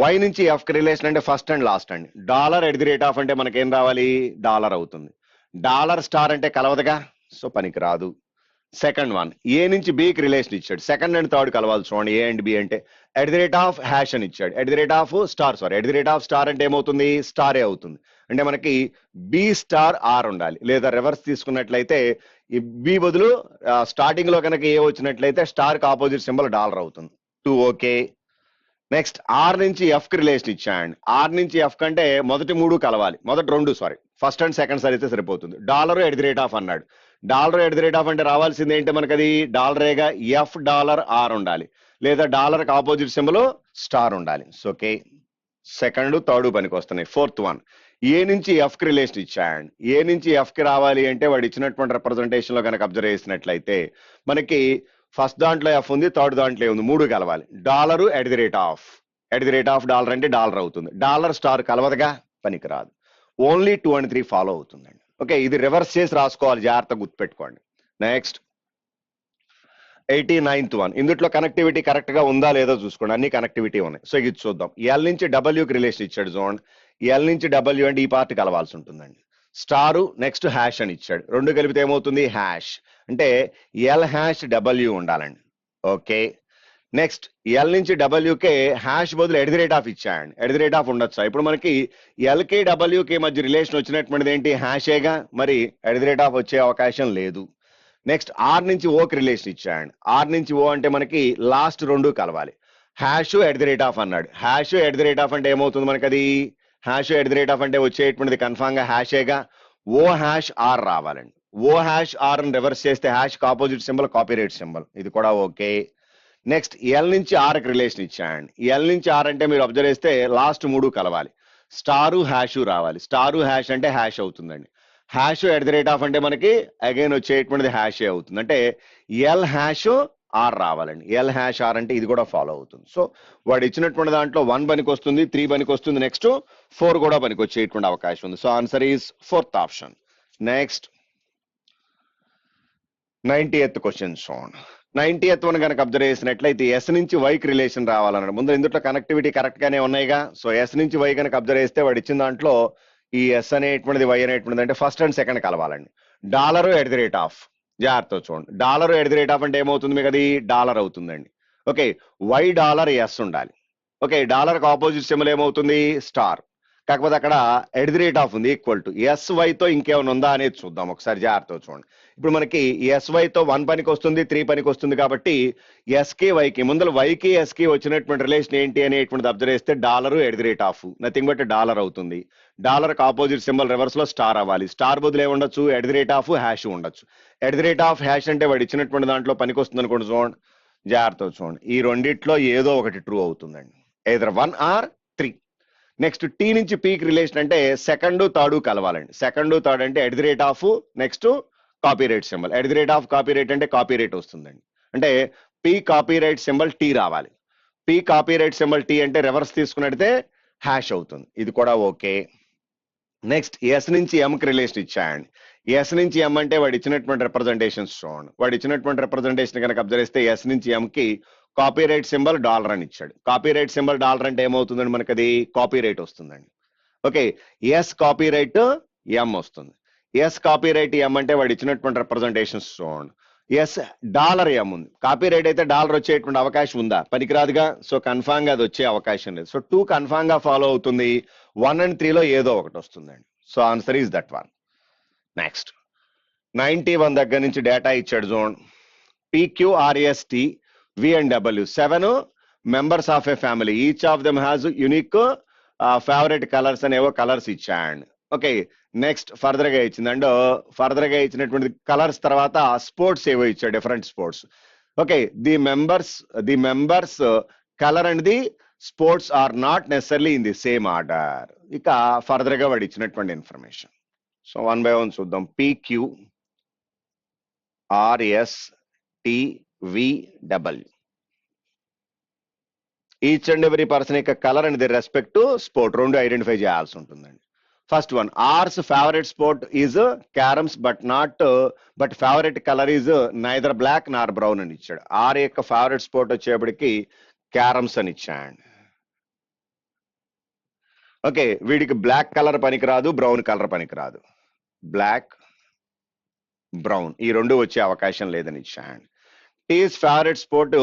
వై నుంచి ఎఫ్ కి రిలేషన్ అంటే ఫస్ట్ అండ్ లాస్ట్ అండి. @ అంటే మనకేం రావాలి? డాలర్ అవుతుంది. డాలర్ స్టార్ అంటే కలవదుగా, సో పనికి రాదు. సెకండ్ వన్, ఏ నుంచి బికి రిలేషన్ ఇచ్చాడు. సెకండ్ అండ్ థర్డ్ కలవాలి. చూడండి, ఏ అండ్ బి అంటే @ అని ఇచ్చాడు. @ స్టార్ అంటే ఏమవుతుంది? స్టారే అవుతుంది. అంటే మనకి బి స్టార్ ఆర్ ఉండాలి. లేదా రివర్స్ తీసుకున్నట్లయితే ఈ బి బదులు స్టార్టింగ్ లో కనుక ఏ వచ్చినట్లయితే స్టార్ కి ఆపోజిట్ సింబల్ డాలర్ అవుతుంది. 2 ఓకే. నెక్స్ట్ ఆర్ నుంచి ఎఫ్ కి రిలేషన్ ఇచ్చాయండి. ఆర్ నుంచి ఎఫ్ కంటే మొదటి మూడు కలవాలి, మొదటి రెండు ఫస్ట్ అండ్ సెకండ్ అయితే సరిపోతుంది. డాలర్ @ అన్నాడు. డాలర్ @ అంటే రావాల్సింది ఏంటి మనకి? అది డాలరేగా, ఎఫ్ డాలర్ ఆర్ ఉండాలి, లేదా డాలర్ కి ఆపోజిట్ సింబల్ స్టార్ ఉండాలి. ఓకే, సెకండ్ థర్డ్ పనికి వస్తున్నాయి. ఫోర్త్ వన్, ఏ నుంచి ఎఫ్ కి రిలేషన్ ఇచ్చాయండి. ఏ నుంచి ఎఫ్ కి రావాలి అంటే వాడు ఇచ్చినటువంటి రిప్రజెంటేషన్ లో కనుక అబ్జర్వ్ చేసినట్లయితే మనకి ఫస్ట్ దాంట్లో ఎఫ్ ఉంది, థర్డ్ దాంట్లో ఉంది, మూడు కలవాలి. డాలరు @ డాలర్ అంటే డాలర్ అవుతుంది. డాలర్ స్టార్ కలవదుగా, పనికిరాదు. ఓన్లీ 2 and 3 ఫాలో అవుతుందండి. ఓకే, ఇది రివర్స్ చేసి రాసుకోవాలి, జాగ్రత్తగా గుర్తుపెట్టుకోండి. నెక్స్ట్ 89th వన్, ఇందులో కనెక్టివిటీ కరెక్ట్ గా ఉందా లేదో చూసుకోండి. అన్ని కనెక్టివిటీ ఉన్నాయి. సో ఇది చూద్దాం. ఎల్ నుంచి డబ్ల్యూకి రిలేషన్ ఇచ్చాడు. చూడండి, ఎల్ నుంచి డబ్ల్యూ అంటే ఈ పార్ట్ కలవాల్సి ఉంటుందండి. స్టారు నెక్స్ట్ హ్యాష్ అని ఇచ్చాడు. రెండు కలిపితే ఏమవుతుంది? హ్యాష్. అంటే ఎల్ హ్యాష్ డబ్ల్యూ ఉండాలండి. ఓకే, నెక్స్ట్ ఎల్ నుంచి డబ్ల్యూకే హ్యాష్ బదులు @ ఇచ్చాయండి. @ ఉండొచ్చా? ఇప్పుడు మనకి ఎల్కే డబ్ల్యూకే మధ్య రిలేషన్ వచ్చినటువంటిది ఏంటి? హ్యాషేగా, మరి @ వచ్చే అవకాశం లేదు. నెక్స్ట్ ఆర్ నుంచి ఓకి రిలేషన్ ఇచ్చాయండి. ఆర్ నుంచి ఓ అంటే మనకి లాస్ట్ రెండు కలవాలి. హ్యాష్ @ అన్నాడు. హ్యాష్ @ అంటే ఏమవుతుంది మనకి? అది హ్యాష్ @ అంటే వచ్చేటువంటిది కన్ఫామ్ గా హ్యాషేగా. ఓ హ్యాష్ ఆర్ రావాలండి. ఓ హ్యాష్ ఆర్ అని రివర్స్ చేస్తే హ్యాష్ కి ఆపోజిట్ సింబల్ కాపీరైట్ సింబల్, ఇది కూడా ఓకే. నెక్స్ట్ ఎల్ నుంచి ఆర్ కి రిలేషన్ ఇచ్చాయండి. ఎల్ నుంచి ఆర్ అంటే మీరు అబ్జర్వ్ చేస్తే లాస్ట్ మూడు కలవాలి. స్టారు హ్యాష్ రావాలి. స్టారు హ్యాష్ అంటే హ్యాష్ అవుతుందండి. హ్యాష్ @ అంటే మనకి అగైన్ వచ్చేటువంటిది హ్యాషే అవుతుంది. అంటే ఎల్ హ్యాష్ ఆర్ రావాలండి. ఎల్ హ్యాష్ ఆర్ అంటే ఇది కూడా ఫాలో అవుతుంది. సో వాడు ఇచ్చినటువంటి దాంట్లో 1 పనికి వస్తుంది, 3 పనికి వస్తుంది, నెక్స్ట్ 4 కూడా పనికి వచ్చేటువంటి అవకాశం ఉంది. So answer is fourth option. Next 90th question చూడండి. 90th వన్ కనుక అబ్జర్వ్ చేసినట్లయితే ఎస్ నుంచి వైకి రిలేషన్ రావాలన్నాడు. ముందు ఇందులో కనెక్టివిటీ కరెక్ట్ గానే ఉన్నాయిగా. సో ఎస్ నుంచి వై కనుక అబ్జర్వ్ చేస్తే వాడు ఇచ్చిన దాంట్లో ఈ ఎస్ అనేటువంటిది వై అనేటువంటిది అంటే ఫస్ట్ అండ్ సెకండ్ కలవాలండి. Dollar at the rate of, జాగ్రత్త చూడండి, dollar at the rate of అంటే ఏమవుతుంది మీకు అది డాలర్ అవుతుందండి. ఓకే, వై డాలర్ ఎస్ ఉండాలి. ఓకే, డాలర్కి ఆపోజిట్ సింబల్ ఏమవుతుంది స్టార్, కాకపోతే అక్కడ ఎట్ ది రేట్ ఆఫ్ ఉంది, ఈక్వల్ టు ఎస్వైతో ఇంకేమైనా ఉందా అనేది చూద్దాం ఒకసారి, జాగ్రత్త చూడండి. ఇప్పుడు మనకి ఎస్వైతో 1 పనికి వస్తుంది, 3 పనికి వస్తుంది, కాబట్టి ఎస్కి వైకి ముందర వైకి ఎస్కి వచ్చినటువంటి రిలేషన్ ఏంటి అనేటువంటిది అబ్జర్వ్ చేస్తే dollar at the rate of nothing but dollar అవుతుంది. డాలర్కి ఆపోజిట్ సింబల్ రివర్స్ లో స్టార్ అవ్వాలి, స్టార్ బదులు ఏముండొచ్చు at the rate of hash ఉండొచ్చు. At the rate of hash అంటే వాడు ఇచ్చినటువంటి దాంట్లో పనికి వస్తుంది అనుకోండి, చూడండి జాగ్రత్త చూడండి, ఈ రెండిట్లో ఏదో ఒకటి ట్రూ అవుతుందండి, either 1 or 3. నెక్స్ట్ టీ నుంచి పీకి రిలేషన్ అంటే సెకండ్ థర్డ్ కలవాలండి, సెకండ్ థర్డ్ అంటే at the rate of next copy right symbol, at the rate of copy right అంటే కాపీ రైట్ వస్తుందండి, అంటే P copy right symbol T రావాలి, P copy right symbol T అంటే reverse తీసుకున్నట్టే hash అవుతుంది, ఇది కూడా ఓకే. నెక్స్ట్ ఎస్ నుంచి ఎంకి రిలేషన్ ఇచ్చాయండి, ఎస్ నుంచి ఎం అంటే వాడు ఇచ్చినటువంటి రిప్రజెంటేషన్స్ చూడండి, వాడు ఇచ్చినటువంటి రిప్రజెంటేషన్ కనుక అబ్జర్వ్ చేస్తే ఎస్ నుంచి ఎంకి కాపీ రైట్ సింబల్ డాలర్ అని ఇచ్చాడు, కాపీ రైట్ సింబల్ డాలర్ అంటే ఏమవుతుందండి మనకి అది కాపీ రైట్ వస్తుందండి. ఓకే, ఎస్ కాపీ రైట్ ఎం వస్తుంది, ఎస్ కాపీ రైట్ ఎం అంటే వాడు ఇచ్చినటువంటి రిప్రజెంటేషన్స్ చూడండి, ఎస్ డాలర్ ఎం ఉంది, కాపీ రైట్ అయితే డాలర్ వచ్చేటువంటి అవకాశం ఉందా, పనికిరాదుగా, సో కన్ఫామ్ గా అది వచ్చే అవకాశం లేదు, సో 2 కన్ఫామ్ గా ఫాలో అవుతుంది, 1 and 3లో ఏదో ఒకటి వస్తుందండి, so answer is that one. Next 91 దగ్గర నుంచి డేటా ఇచ్చాడు చూడండి, PQRST V and W 7 members of a family, each of them has unique favourite colours అనేవో కలర్స్ ఇచ్చాడు. ఓకే, నెక్స్ట్ ఫర్దర్ గా ఇచ్చింది అండ్ ఫర్దర్ గా ఇచ్చినటువంటి కలర్స్ తర్వాత స్పోర్ట్స్ ఏవో ఇచ్చాడు, different sports. Okay, the members colour and the sports are not necessarily in the same order. ఇక ఫర్దర్ గా వాడు ఇచ్చినటువంటి ఇన్ఫర్మేషన్, సో 1 by 1 చూద్దాం. PQRSTVW, each and every person యొక్క colour and the respect to sport రెండు identify చేయాల్సి ఉంటుందండి. First one, R's favourite sport is carroms but favourite colour is neither black nor brown అని ఇచ్చాడు. ఆర్ యొక్క favourite sport వచ్చేప్పటికి carroms అని ఇచ్చాడు. ఓకే, వీడికి బ్లాక్ కలర్ పనికిరాదు, బ్రౌన్ కలర్ పనికిరాదు, బ్లాక్ బ్రౌన్ ఈ రెండు వచ్చే అవకాశం లేదని ఇచ్చాడు. T's favourite sport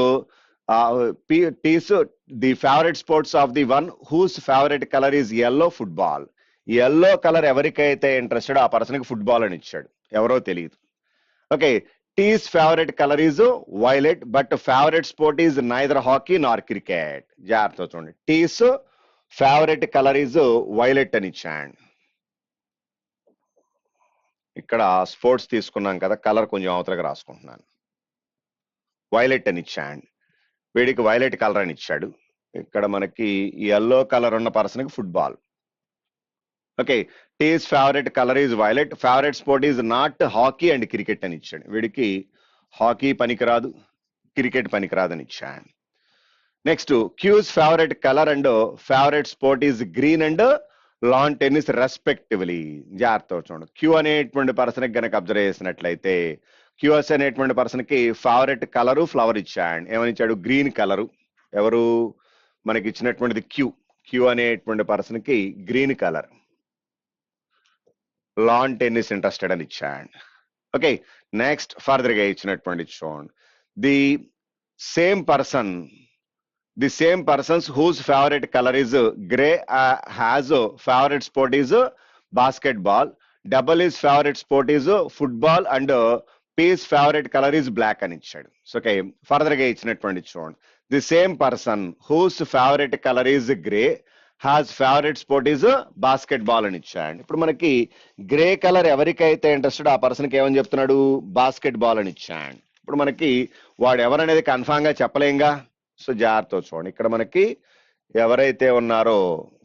the favourite sports of the one whose favourite colour is yellow football, yellow colour ఎవరికైతే ఇంట్రెస్టెడ్ ఆ పర్సన్ కి ఫుట్బాల్ అని ఇచ్చాడు, ఎవరో తెలియదు. Okay, T's favourite colour is violet but favourite sport is neither hockey nor cricket. జాగ్రత్త చూడండి, T's favourite colour is violet అని ఇచ్చాడు. ఇక్కడ స్పోర్ట్స్ తీసుకున్నాం కదా, కలర్ కొంచెం అవతలకి రాసుకుంటున్నాను, వైలెట్ అని ఇచ్చాడు, వీడికి వైలెట్ కలర్ అని ఇచ్చాడు. ఇక్కడ మనకి ఎల్లో కలర్ ఉన్న పర్సన్ కి football. Okay, T's favourite colour is violet, favourite sport is not hockey and cricket అని ఇచ్చాడు, వీడికి హాకీ పనికిరాదు, క్రికెట్ పనికిరాదు అని ఇచ్చాడు. Next, Q's favourite colour and favourite sport is green and lawn tennis respectively. జాగ్రత్త చూడండి, క్యూ అనేటువంటి పర్సన్ కి గనక అబ్జర్వ్ చేసినట్లయితే క్యూఎస్ అనేటువంటి పర్సన్ కి ఫేవరెట్ కలరు ఫ్లవర్ ఇచ్చాడు, ఏమని ఇచ్చాడు గ్రీన్ కలరు, ఎవరు మనకి ఇచ్చినటువంటిది క్యూ అనేటువంటి పర్సన్ కి green colour, lawn tennis interested అని ఇచ్చాడు. ఓకే, నెక్స్ట్ ఫర్దర్ గా ఇచ్చినటువంటి చూడండి, the same persons whose favorite color is gray has favorite sport is basketball, double his favorite sport is football and P's favorite color is black అని ఇచ్చాడు. Okay, further గా ఇచ్చినటువంటి చూడండి, the same person whose favorite color is gray has favorite sport is basketball అని ఇచ్చాడు. ఇప్పుడు మనకి grey colour ఎవరికైతే ఇంట్రెస్టెడ్ ఆ పర్సన్ కి ఏమని చెప్తున్నాడు, బాస్కెట్బాల్ అని ఇచ్చాడు. ఇప్పుడు మనకి వాడు ఎవరనేది కన్ఫామ్ గా చెప్పలేంగా, సో జాగ్రత్త చూడండి, ఇక్కడ మనకి ఎవరైతే ఉన్నారో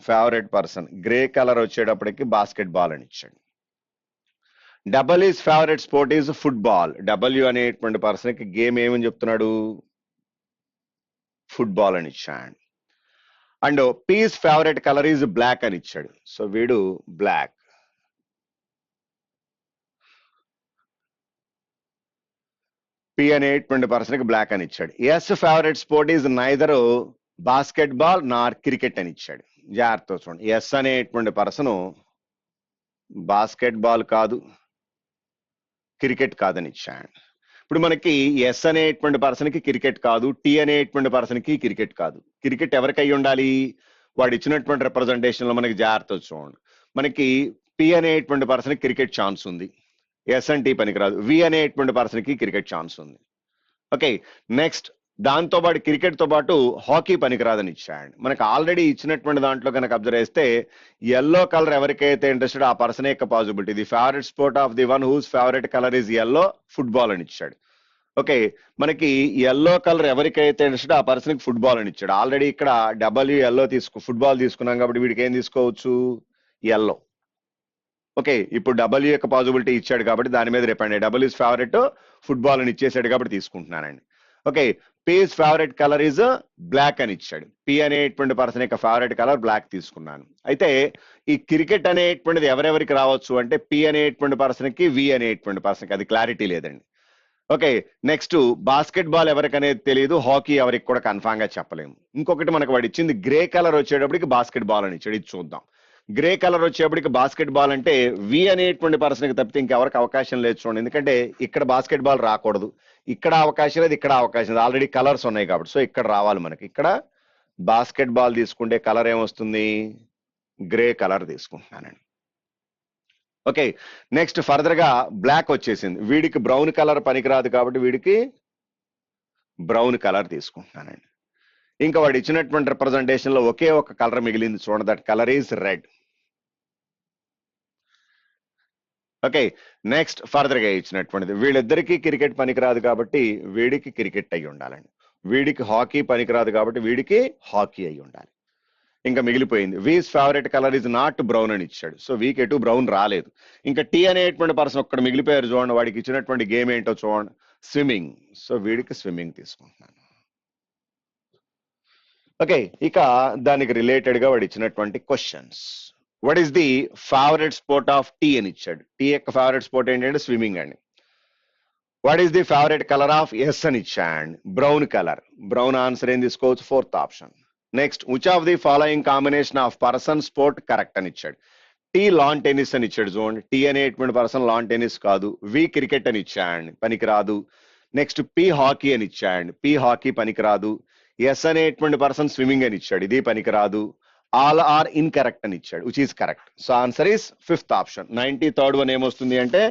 ఫేవరెట్ పర్సన్ గ్రే కలర్ వచ్చేటప్పటికి బాస్కెట్ బాల్ అని ఇచ్చాడు. Double is favourite sport is football, W అనేటువంటి పర్సన్ కి గేమ్ ఏమని చెప్తున్నాడు, ఫుట్బాల్ అని ఇచ్చాడు. And P's favourite colour is black అని ఇచ్చాడు, సో వీడు బ్లాక్. పి అనేటువంటి పర్సన్ కి బ్లాక్ అని ఇచ్చాడు. S favourite sport is neither basketball nor cricket అని ఇచ్చాడు. జాగ్రత్త చూడండి, ఎస్ అనేటువంటి పర్సన్ బాస్కెట్ బాల్ కాదు, క్రికెట్ కాదని ఇచ్చాడు. ఇప్పుడు మనకి ఎస్ అనేటువంటి పర్సన్ కి క్రికెట్ కాదు, టీ అనేటువంటి పర్సన్ కి క్రికెట్ కాదు. క్రికెట్ ఎవరికి అయి ఉండాలి? వాడు ఇచ్చినటువంటి రిప్రజెంటేషన్ లో మనకి జాగ్రత్త చూడండి. మనకి పి అనేటువంటి పర్సన్ కి క్రికెట్ ఛాన్స్ ఉంది, ఎస్ అండ్ టీ పనికిరాదు. వి అనేటువంటి పర్సన్ కి క్రికెట్ ఛాన్స్ ఉంది. ఓకే, నెక్స్ట్ దాంతో పాటు క్రికెట్ తో పాటు హాకీ పనికిరాదని ఇచ్చాడు. మనకు ఆల్రెడీ ఇచ్చినటువంటి దాంట్లో కనుక అబ్జర్వ్ చేస్తే ఎల్లో కలర్ ఎవరికైతే ఇంట్రెస్టెడ్ ఆ పర్సన్ యొక్క possibility, the favourite sport of the one whose favourite colour is yellow, football అని ఇచ్చాడు. ఓకే, మనకి ఎల్లో కలర్ ఎవరికైతే ఇంట్రెస్టెడ్ ఆ పర్సన్ కి ఫుట్బాల్ అని ఇచ్చాడు. ఆల్రెడీ ఇక్కడ డబ్ల్యూ ఎల్లో ఫుట్బాల్ తీసుకున్నాం కాబట్టి వీడికి ఏం తీసుకోవచ్చు? ఎల్లో. ఓకే, ఇప్పుడు డబ్ల్యూ యొక్క పాసిబిలిటీ ఇచ్చాడు కాబట్టి దాని మీద రేపండి డబ్ల్యూ ఇస్ ఫేవరెట్ ఫుట్బాల్ అని ఇచ్చేసాడు కాబట్టి తీసుకుంటున్నానండి. Okay, P's favourite colour is black అని ఇచ్చాడు. పి అనేటువంటి పర్సన్ యొక్క ఫేవరెట్ కలర్ బ్లాక్ తీసుకున్నాను. అయితే ఈ క్రికెట్ అనేటువంటిది ఎవరెవరికి రావచ్చు అంటే పి అనేటువంటి పర్సన్ కి, వి అనేటువంటి పర్సన్ కి, అది క్లారిటీ లేదండి. ఓకే, నెక్స్ట్ బాస్కెట్ బాల్ ఎవరికి అనేది తెలియదు, హాకీ ఎవరికి కూడా కన్ఫామ్ గా చెప్పలేము. ఇంకొకటి మనకు వాడు ఇచ్చింది గ్రే కలర్ వచ్చేటప్పటికి బాస్కెట్ బాల్ అని ఇచ్చాడు. ఇది చూద్దాం. గ్రే కలర్ వచ్చేప్పటికి బాస్కెట్ బాల్ అంటే వి అనేటువంటి పర్సన్కి తప్పితే ఇంకెవరికి అవకాశం లేదు చూడండి. ఎందుకంటే ఇక్కడ బాస్కెట్ బాల్ రాకూడదు, ఇక్కడ అవకాశం లేదు, ఇక్కడ అవకాశం లేదు, ఆల్రెడీ కలర్స్ ఉన్నాయి కాబట్టి. సో ఇక్కడ రావాలి మనకి. ఇక్కడ బాస్కెట్ బాల్ తీసుకుంటే కలర్ ఏమొస్తుంది? గ్రే కలర్ తీసుకుంటున్నానండి. ఓకే, నెక్స్ట్ ఫర్దర్ గా బ్లాక్ వచ్చేసింది. వీడికి బ్రౌన్ కలర్ పనికిరాదు కాబట్టి వీడికి బ్రౌన్ కలర్ తీసుకుంటున్నానండి. ఇంకా వాడు ఇచ్చినటువంటి రిప్రజెంటేషన్ లో ఒకే ఒక కలర్ మిగిలింది చూడండి, that colour is red. Okay, next further గా ఇచ్చినటువంటిది వీళ్ళిద్దరికీ క్రికెట్ పనికిరాదు కాబట్టి వీడికి క్రికెట్ అయి ఉండాలండి. వీడికి హాకీ పనికిరాదు కాబట్టి వీడికి హాకీ అయి ఉండాలి. ఇంకా మిగిలిపోయింది V's favourite colour is not brown అని ఇచ్చాడు. సో వీకి ఎటు బ్రౌన్ రాలేదు. ఇంకా టీ అనేటువంటి పర్సన్ ఒక్కడ మిగిలిపోయారు చూడండి. వాడికి ఇచ్చినటువంటి గేమ్ ఏంటో చూడండి, స్విమ్మింగ్. సో వీడికి స్విమ్మింగ్ తీసుకుంటున్నాను. ఓకే, ఇక దానికి రిలేటెడ్ గా వాడు ఇచ్చినటువంటి questions. What is the favourite sport of T అని ఇచ్చాడు. టీ యొక్క ఫేవరెట్ స్పోర్ట్ ఏంటంటే స్విమ్మింగ్ అండి. What is the favourite colour of S అని ఇచ్చాడు, బ్రౌన్ కలర్. బ్రౌన్ ఆన్సర్ ఏం తీసుకోవచ్చు? Fourth option. Next which of the following combination of person sport correct అని ఇచ్చాడు. టీ లాన్ టెన్నిస్ అని ఇచ్చాడు చూడండి. టీ అనేటువంటి పర్సన్ లాన్ టెన్నిస్ కాదు. వి క్రికెట్ అని ఇచ్చాడు, పనికిరాదు. నెక్స్ట్ పి హాకీ అని ఇచ్చాడు, పి హాకీ పనికిరాదు. ఎస్ అనేటువంటి పర్సన్ స్విమ్మింగ్ అని ఇచ్చాడు, ఇది పనికిరాదు. ఆల్ ఆర్ ఇన్కరెక్ట్ అని ఇచ్చాడు, which is correct. So answer is fifth option. 93rd one ఏమొస్తుంది అంటే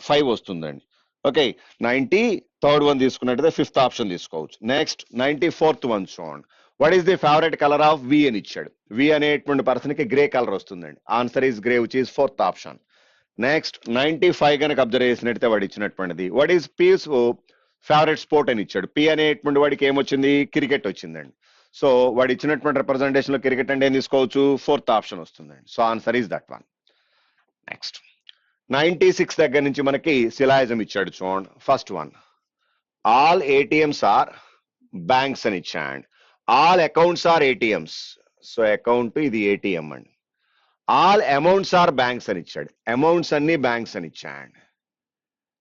5 వస్తుందండి. ఓకే, 93rd వన్ తీసుకున్నట్టయితే ఫిఫ్త్ ఆప్షన్ తీసుకోవచ్చు. నెక్స్ట్ 94th వన్ చూడండి. What is the favourite colour of V అని ఇచ్చాడు. వి అనేటువంటి పర్సన్ కి గ్రే కలర్ వస్తుందండి. Answer is grey, which is fourth option. Next 95 కనుక అబ్జర్వ్ చేసినట్టయితే వాడు ఇచ్చినటువంటిది what is P's favourite sport అని ఇచ్చాడు. పి అనేటువంటి వాడికి ఏమొచ్చింది? క్రికెట్ వచ్చిందండి. సో వాడు ఇచ్చినటువంటి రిప్రజెంటేషన్ లో క్రికెట్ అంటే ఏం తీసుకోవచ్చు? ఫోర్త్ ఆప్షన్ వస్తుందండి. So answer is that one. Next 96 దగ్గర నుంచి మనకి సిలాయిజం ఇచ్చాడు చూడండి. First one, all ATMs are banks అని ఇచ్చాడు. All accounts are ATMs. So account ఇది ఏటీఎం అండి. ఆల్ అమౌంట్స్ ఆర్ బ్యాంక్స్ అని ఇచ్చాడు. అమౌంట్స్ అన్ని బ్యాంక్స్ అని ఇచ్చాడు.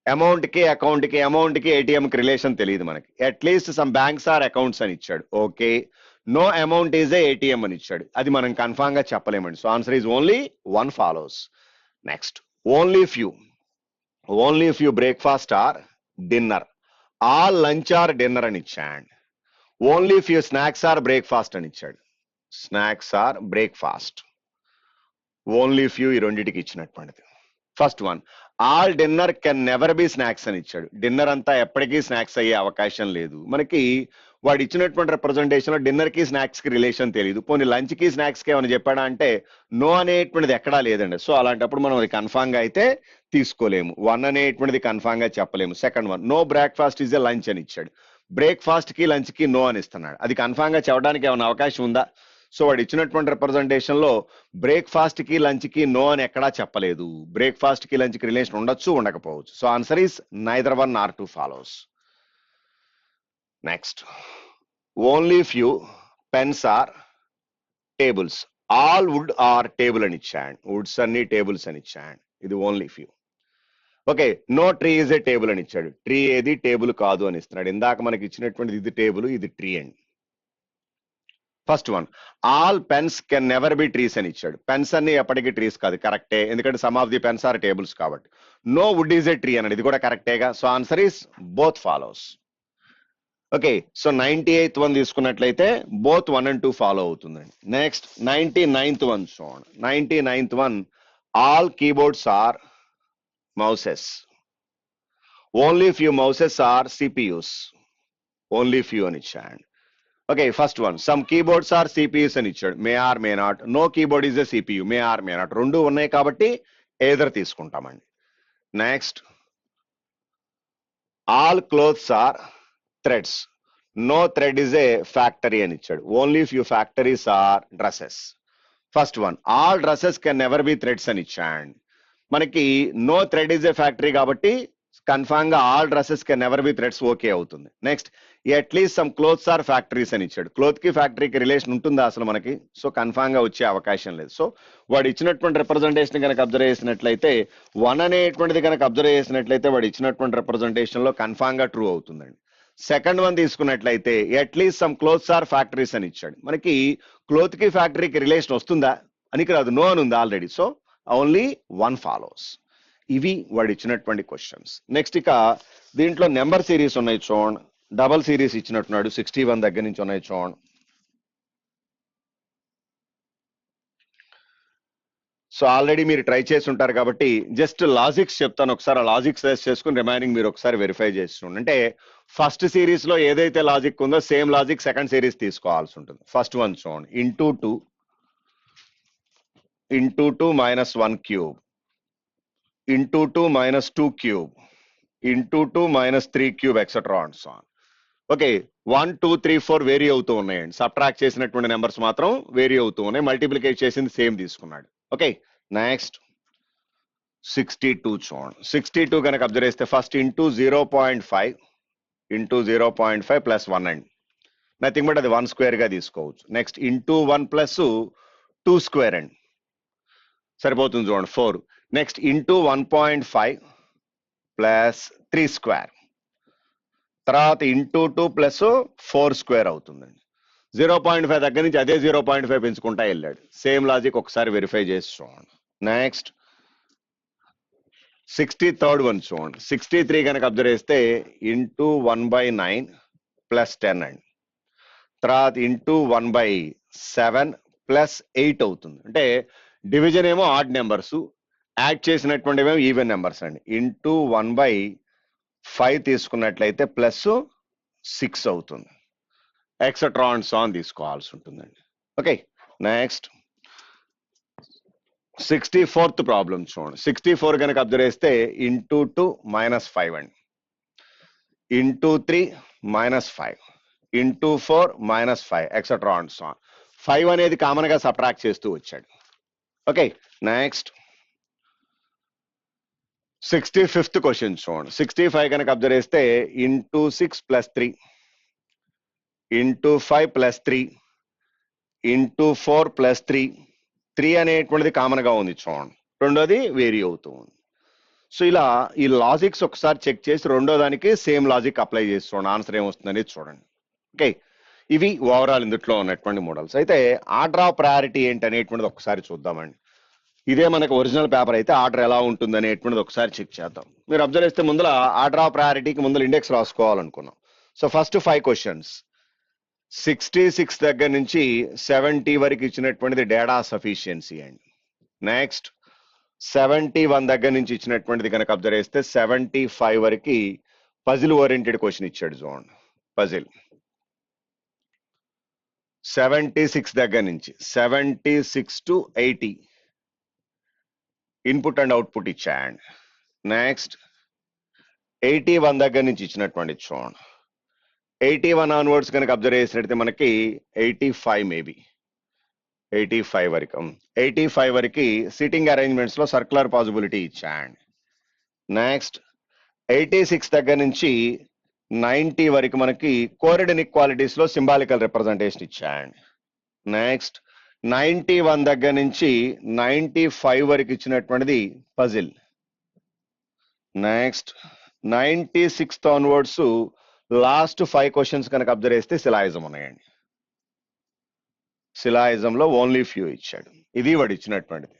అమౌంట్ కి అకౌంట్ కి అమౌంట్ కి ఏటీఎం కి రిలేషన్ తెలియదు మనకి. At least some banks are accounts అని ఇచ్చాడు. Okay, no amount is a ATM అని ఇచ్చాడు, అది మనం కన్ఫామ్ గా చెప్పలేమండి. So answer is only one follows. Next only few breakfast are dinner. All lunch are dinner అని ఇచ్చాడు. Only few snacks are breakfast అని ఇచ్చాడు. Snacks are breakfast. Only few ఈ రెండింటికి ఇచ్చినటువంటిది. First one, all dinner can never be snacks అని ఇచ్చాడు. Dinner అంతా ఎప్పటికీ స్నాక్స్ అయ్యే అవకాశం లేదు. మనకి వాడు ఇచ్చినటువంటి రిప్రజెంటేషన్ లో డిన్నర్ కి స్నాక్స్ కి రిలేషన్ తెలియదు. పోనీ లంచ్ కి స్నాక్స్ కి ఏమైనా చెప్పాడా అంటే నో అనేటువంటిది ఎక్కడా లేదండి. సో అలాంటప్పుడు మనం అది కన్ఫామ్ గా అయితే తీసుకోలేము. 1 అనేటువంటిది కన్ఫామ్ గా చెప్పలేము. Second one, no breakfast is a lunch అని ఇచ్చాడు. బ్రేక్ఫాస్ట్ కి లంచ్ కి నో అని ఇస్తున్నాడు, అది కన్ఫామ్ గా చెప్పడానికి ఏమైనా అవకాశం ఉందా? సో వాడు ఇచ్చినటువంటి రిప్రజెంటేషన్ లో బ్రేక్ఫాస్ట్ కి లంచ్ కి నో అని ఎక్కడా చెప్పలేదు. బ్రేక్ఫాస్ట్ కి లంచ్ కి రిలేషన్ ఉండొచ్చు, ఉండకపోవచ్చు. So answer is neither one or two follows. Next only few pens are tables. All wood are table అని ఇచ్చాడు. వుడ్స్ అన్ని టేబుల్స్ అని ఇచ్చాడు, ఇది only few. Okay, no tree is a table అని ఇచ్చాడు. ట్రీ ఏది టేబుల్ కాదు అని ఇస్తున్నాడు. ఇందాక మనకి ఇచ్చినటువంటిది ఇది టేబుల్, ఇది ట్రీ అండి. First one, all pens can never be trees అని ఇచ్చాడు. పెన్స్ అన్ని ఎప్పటికీ ట్రీస్ కాదు, కరెక్టే, ఎందుకంటే some of the pens are tables కాబట్టి. No wood is a tree అన్నది ఇది కూడా కరెక్టేగా. So answer is both follows. Okay, so 98th one తీసుకున్నట్లయితే బోత్ 1 and 2 ఫాలో అవుతుందండి. నెక్స్ట్ 99th వన్ చూడండి. 99th one, all keyboards are mouses, only few mouses are CPUs, only few అని ఇచ్చాడు. Okay, first one, some keyboards are CPUs అని ఇచ్చాడు. May or may not. No keyboard is a CPU, may or may not, రెండు ఉన్నాయి కాబట్టి either తీసుకుంటామండి. Next, all clothes are threads, no thread is a factory అని ఇచ్చాడు. Only few factories are dresses. First one, all dresses can never be threads అని ఇచ్చాడు. మనకి no thread is a factory కాబట్టి కన్ఫామ్ గా all dresses can never be threads okay అవుతుంది. Next, at least some clothes are factories అని ఇచ్చాడు. Cloth కి ఫ్యాక్టరీకి రిలేషన్ ఉంటుందా అసలు మనకి? సో కన్ఫామ్ గా వచ్చే అవకాశం లేదు. సో వాడు ఇచ్చినటువంటి రిప్రజెంటేషన్ కనుక అబ్జర్వ్ చేసినట్లయితే 1 అనేటువంటిది కనుక అబ్జర్వ్ చేసినట్లయితే వాడు ఇచ్చినటువంటి రిప్రజెంటేషన్ లో కన్ఫామ్ గా ట్రూ అవుతుందండి. సెకండ్ వన్ తీసుకున్నట్లయితే at least some clothes are factories అని ఇచ్చాడు. మనకి క్లోత్ కి ఫ్యాక్టరీకి రిలేషన్ వస్తుందా? అని రాదు, నో అని ఉంది ఆల్రెడీ. So only 1 follows. ఇవి వాడు ఇచ్చినటువంటి క్వశ్చన్స్. నెక్స్ట్ ఇక దీంట్లో నెంబర్ సిరీస్ ఉన్నాయి చూడండి. డబల్ సిరీస్ ఇచ్చినట్టున్నాడు, 61 దగ్గర నుంచి ఉన్నాయి చూడండి. సో ఆల్రెడీ మీరు ట్రై చేసి ఉంటారు కాబట్టి జస్ట్ లాజిక్స్ చెప్తాను, ఒకసారి ఆ లాజిక్స్ చేసుకుని రిమైనింగ్ మీరు ఒకసారి వెరిఫై చేసి చూడండి. అంటే ఫస్ట్ సిరీస్ లో ఏదైతే లాజిక్ ఉందో సేమ్ లాజిక్ సెకండ్ సిరీస్ తీసుకోవాల్సి ఉంటుంది. ఫస్ట్ వన్ చూడండి, into 2 minus 1 cube, into 2 minus 2 cube, into 2 minus 3 cube, etcetera and so on. Okay, 1 2 3 4 vary అవుతూ ఉన్నాయండి. సబ్ట్రాక్ట్ చేసినటువంటి నెంబర్స్ మాత్రం వేరీ అవుతూ ఉన్నాయి. మల్టిప్లికేట్ చేసింది సేమ్ తీసుకున్నాడు. ఓకే, నెక్స్ట్ 62 చూడండి. 62 కనుక అబ్జర్వ్ చేస్తే ఫస్ట్ ఇంటూ 0.5 ఇంటూ 0.5 ప్లస్ 1 అండి. నథింగ్ బట్ అది 1 స్క్వేర్ గా తీసుకోవచ్చు. నెక్స్ట్ ఇంటూ 1 ప్లస్ 2 స్క్వేర్ అండి, సరిపోతుంది చూడండి 4. నెక్స్ట్ ఇంటూ 1.5 ప్లస్ 3 స్క్వేర్, తర్వాత ఇంటూ 2 ప్లస్ 4 స్క్వేర్ అవుతుందండి. 0.5 దగ్గర నుంచి అదే 0.5 పెంచుకుంటా వెళ్ళాడు. సేమ్ లాజిక్ ఒకసారి వెరిఫై చేసి చూడండి. నెక్స్ట్ 63rd వన్ చూడండి. 63 కనుక అబ్జర్వ్ చేస్తే ఇంటూ 1/9 ప్లస్ 10 అండి, తర్వాత ఇంటూ 1/7 ప్లస్ 8 అవుతుంది. అంటే డివిజన్ ఏమో ఆడ్ నెంబర్స్, యాడ్ చేసినటువంటివేమో ఈవెన్ నెంబర్స్ అండి. ఇంటూ 1/5 తీసుకున్నట్లయితే ప్లస్ 6 అవుతుంది. ఎక్సెట్రా అండ్ సో ఆన్ తీసుకోవాల్సి ఉంటుందండి. ఓకే, నెక్స్ట్ 64th ప్రాబ్లం చూడండి. 64 కనుక అబ్జర్వ్ చేస్తే ఇంటూ 2 మైనస్ 5 అండి, into 3 minus 5, into 4 minus 5, etcetera and so on. 5 అనేది కామన్ గా సబ్ట్రాక్ట్ చేస్తూ వచ్చాడు. ఓకే, నెక్స్ట్ 65th క్వశ్చన్ చూడండి. 65 కనుక అబ్జర్వ్ చేస్తే into 6 plus 3, into 5 plus 3, into 4 plus 3 అనేటువంటిది కామన్ గా ఉంది చూడండి. రెండోది వేరీ అవుతూ ఉంది. సో ఇలా ఈ లాజిక్స్ ఒకసారి చెక్ చేసి రెండో దానికి సేమ్ లాజిక్ అప్లై చేసి చూడండి, ఆన్సర్ ఏమొస్తుందనేది చూడండి. ఓకే, ఇవి ఓవరాల్ ఇందులో ఉన్నటువంటి మోడల్స్. అయితే ఆర్డర్ ఆఫ్ ప్రయారిటీ ఏంటి అనేటువంటిది ఒకసారి చూద్దామండి. ఇదే మనకు ఒరిజినల్ పేపర్ అయితే ఆర్డర్ ఎలా ఉంటుంది అనేటువంటిది ఒకసారి చెక్ చేద్దాం. మీరు అబ్జర్వ్ చేస్తే ముందర ఆర్డర్ ఆఫ్ ప్రయారిటీకి ముందర ఇండెక్స్ రాసుకోవాలనుకున్నాం. సో ఫస్ట్ 5 క్వశ్చన్స్ 66 దగ్గర నుంచి 70 వరకు ఇచ్చినటువంటిది డేటా సఫిషియన్సీ అండి. నెక్స్ట్ 71 దగ్గర నుంచి ఇచ్చినటువంటిది కనుక అబ్జర్వ్ చేస్తే 75 వరకు పజిల్ ఓరియంటెడ్ క్వశ్చన్ ఇచ్చాడు చూడండి. పజిల్ 76 దగ్గర నుంచి 76 to 80 ఇన్పుట్ అండ్ అవుట్పుట్ ఇచ్చాయండి. నెక్స్ట్ 81 దగ్గర నుంచి ఇచ్చినటువంటి చూడండి. 81 ఆన్వర్డ్స్ కనుక అబ్జర్వ్ చేసినట్టు మనకి 85 మేబీ 85 వరకు 85 వరకు సిట్టింగ్ అరేంజ్మెంట్స్ లో సర్క్యులర్ పాసిబిలిటీ ఇచ్చాయండి. నెక్స్ట్ 86 దగ్గర నుంచి 90 వరకు మనకి కోరెడ్ ఇన్ఈక్వాలిటీస్ లో సింబాలికల్ రిప్రజెంటేషన్ ఇచ్చాయండి. నెక్స్ట్ 91 దగ్గర నుంచి 95 వరకు ఇచ్చినటువంటిది puzzle. Next 96th onwards last 5 questions కనుక అబ్జర్వ్ చేస్తే సిలాయిజం ఉన్నాయండి. సిలాయిజంలో ఓన్లీ ఫ్యూ ఇచ్చాడు. ఇది వాడు ఇచ్చినటువంటిది.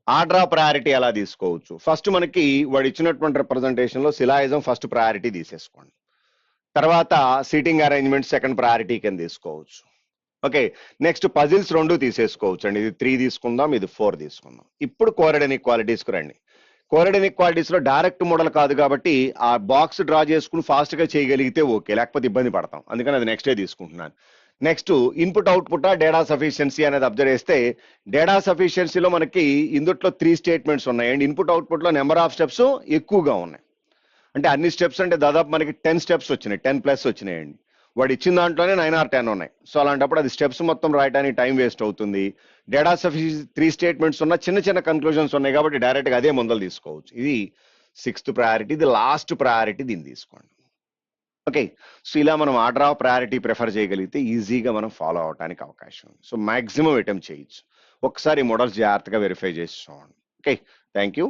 ఆర్డర్ ఆఫ్ ప్రయారిటీ ఎలా తీసుకోవచ్చు? ఫస్ట్ మనకి వాడు ఇచ్చినటువంటి రిప్రజెంటేషన్ లో సిలాయిజం ఫస్ట్ ప్రయారిటీ తీసేసుకోండి. తర్వాత సీటింగ్ అరేంజ్మెంట్ సెకండ్ ప్రయారిటీ కింద తీసుకోవచ్చు. ఓకే, నెక్స్ట్ పజిల్స్ 2 తీసేసుకోవచ్చు అండి. ఇది 3 తీసుకుందాం, ఇది 4 తీసుకుందాం. ఇప్పుడు కోరెడ్ ఇన్ఈక్వాలిటీస్ కు రండి. కోరెడ్ ఇన్ఈక్వాలిటీస్ లో డైరెక్ట్ మోడల్ కాదు కాబట్టి ఆ బాక్స్ డ్రా చేసుకుని ఫాస్ట్ గా చేయగలిగితే ఓకే, లేకపోతే ఇబ్బంది పడతాం. అందుకని అది నెక్స్టే తీసుకుంటున్నాను. Next input output data sufficiency అనేది అబ్జర్వ్ చేస్తే డేటా సఫిషియన్సీలో మనకి ఇందుట్లో 3 స్టేట్మెంట్స్ ఉన్నాయండి. ఇన్పుట్ అవుట్పుట్ లో నెంబర్ ఆఫ్ స్టెప్స్ ఎక్కువగా ఉన్నాయి. అంటే అన్ని స్టెప్స్ అంటే దాదాపు మనకి 10 స్టెప్స్ వచ్చినాయి, 10+ వచ్చినాయండి. వాడు ఇచ్చిన దాంట్లోనే 9 or 10 ఉన్నాయి. సో అలాంటప్పుడు అది స్టెప్స్ మొత్తం రాయడానికి టైం వేస్ట్ అవుతుంది. డేటా సఫిషియన్సీ 3 స్టేట్మెంట్స్ ఉన్న చిన్న చిన్న కన్క్లూజన్స్ ఉన్నాయి కాబట్టి డైరెక్ట్ గా అదే ముందలు తీసుకోవచ్చు. ఇది 6th ప్రయారిటీ, ఇది లాస్ట్ ప్రయారిటీ, దీన్ని తీసుకోండి. ఓకే, సో ఇలా మనం ఆర్డర్ ఆఫ్ ప్రయారిటీ ప్రిఫర్ చేయగలిగితే ఈజీగా మనం ఫాలో అవడానికి అవకాశం ఉంది. సో మాక్సిమం అటెంప్ట్ చేయొచ్చు. ఒకసారి మోడల్స్ జాగ్రత్తగా వెరిఫై చేసి చూడండి. Okay, thank you.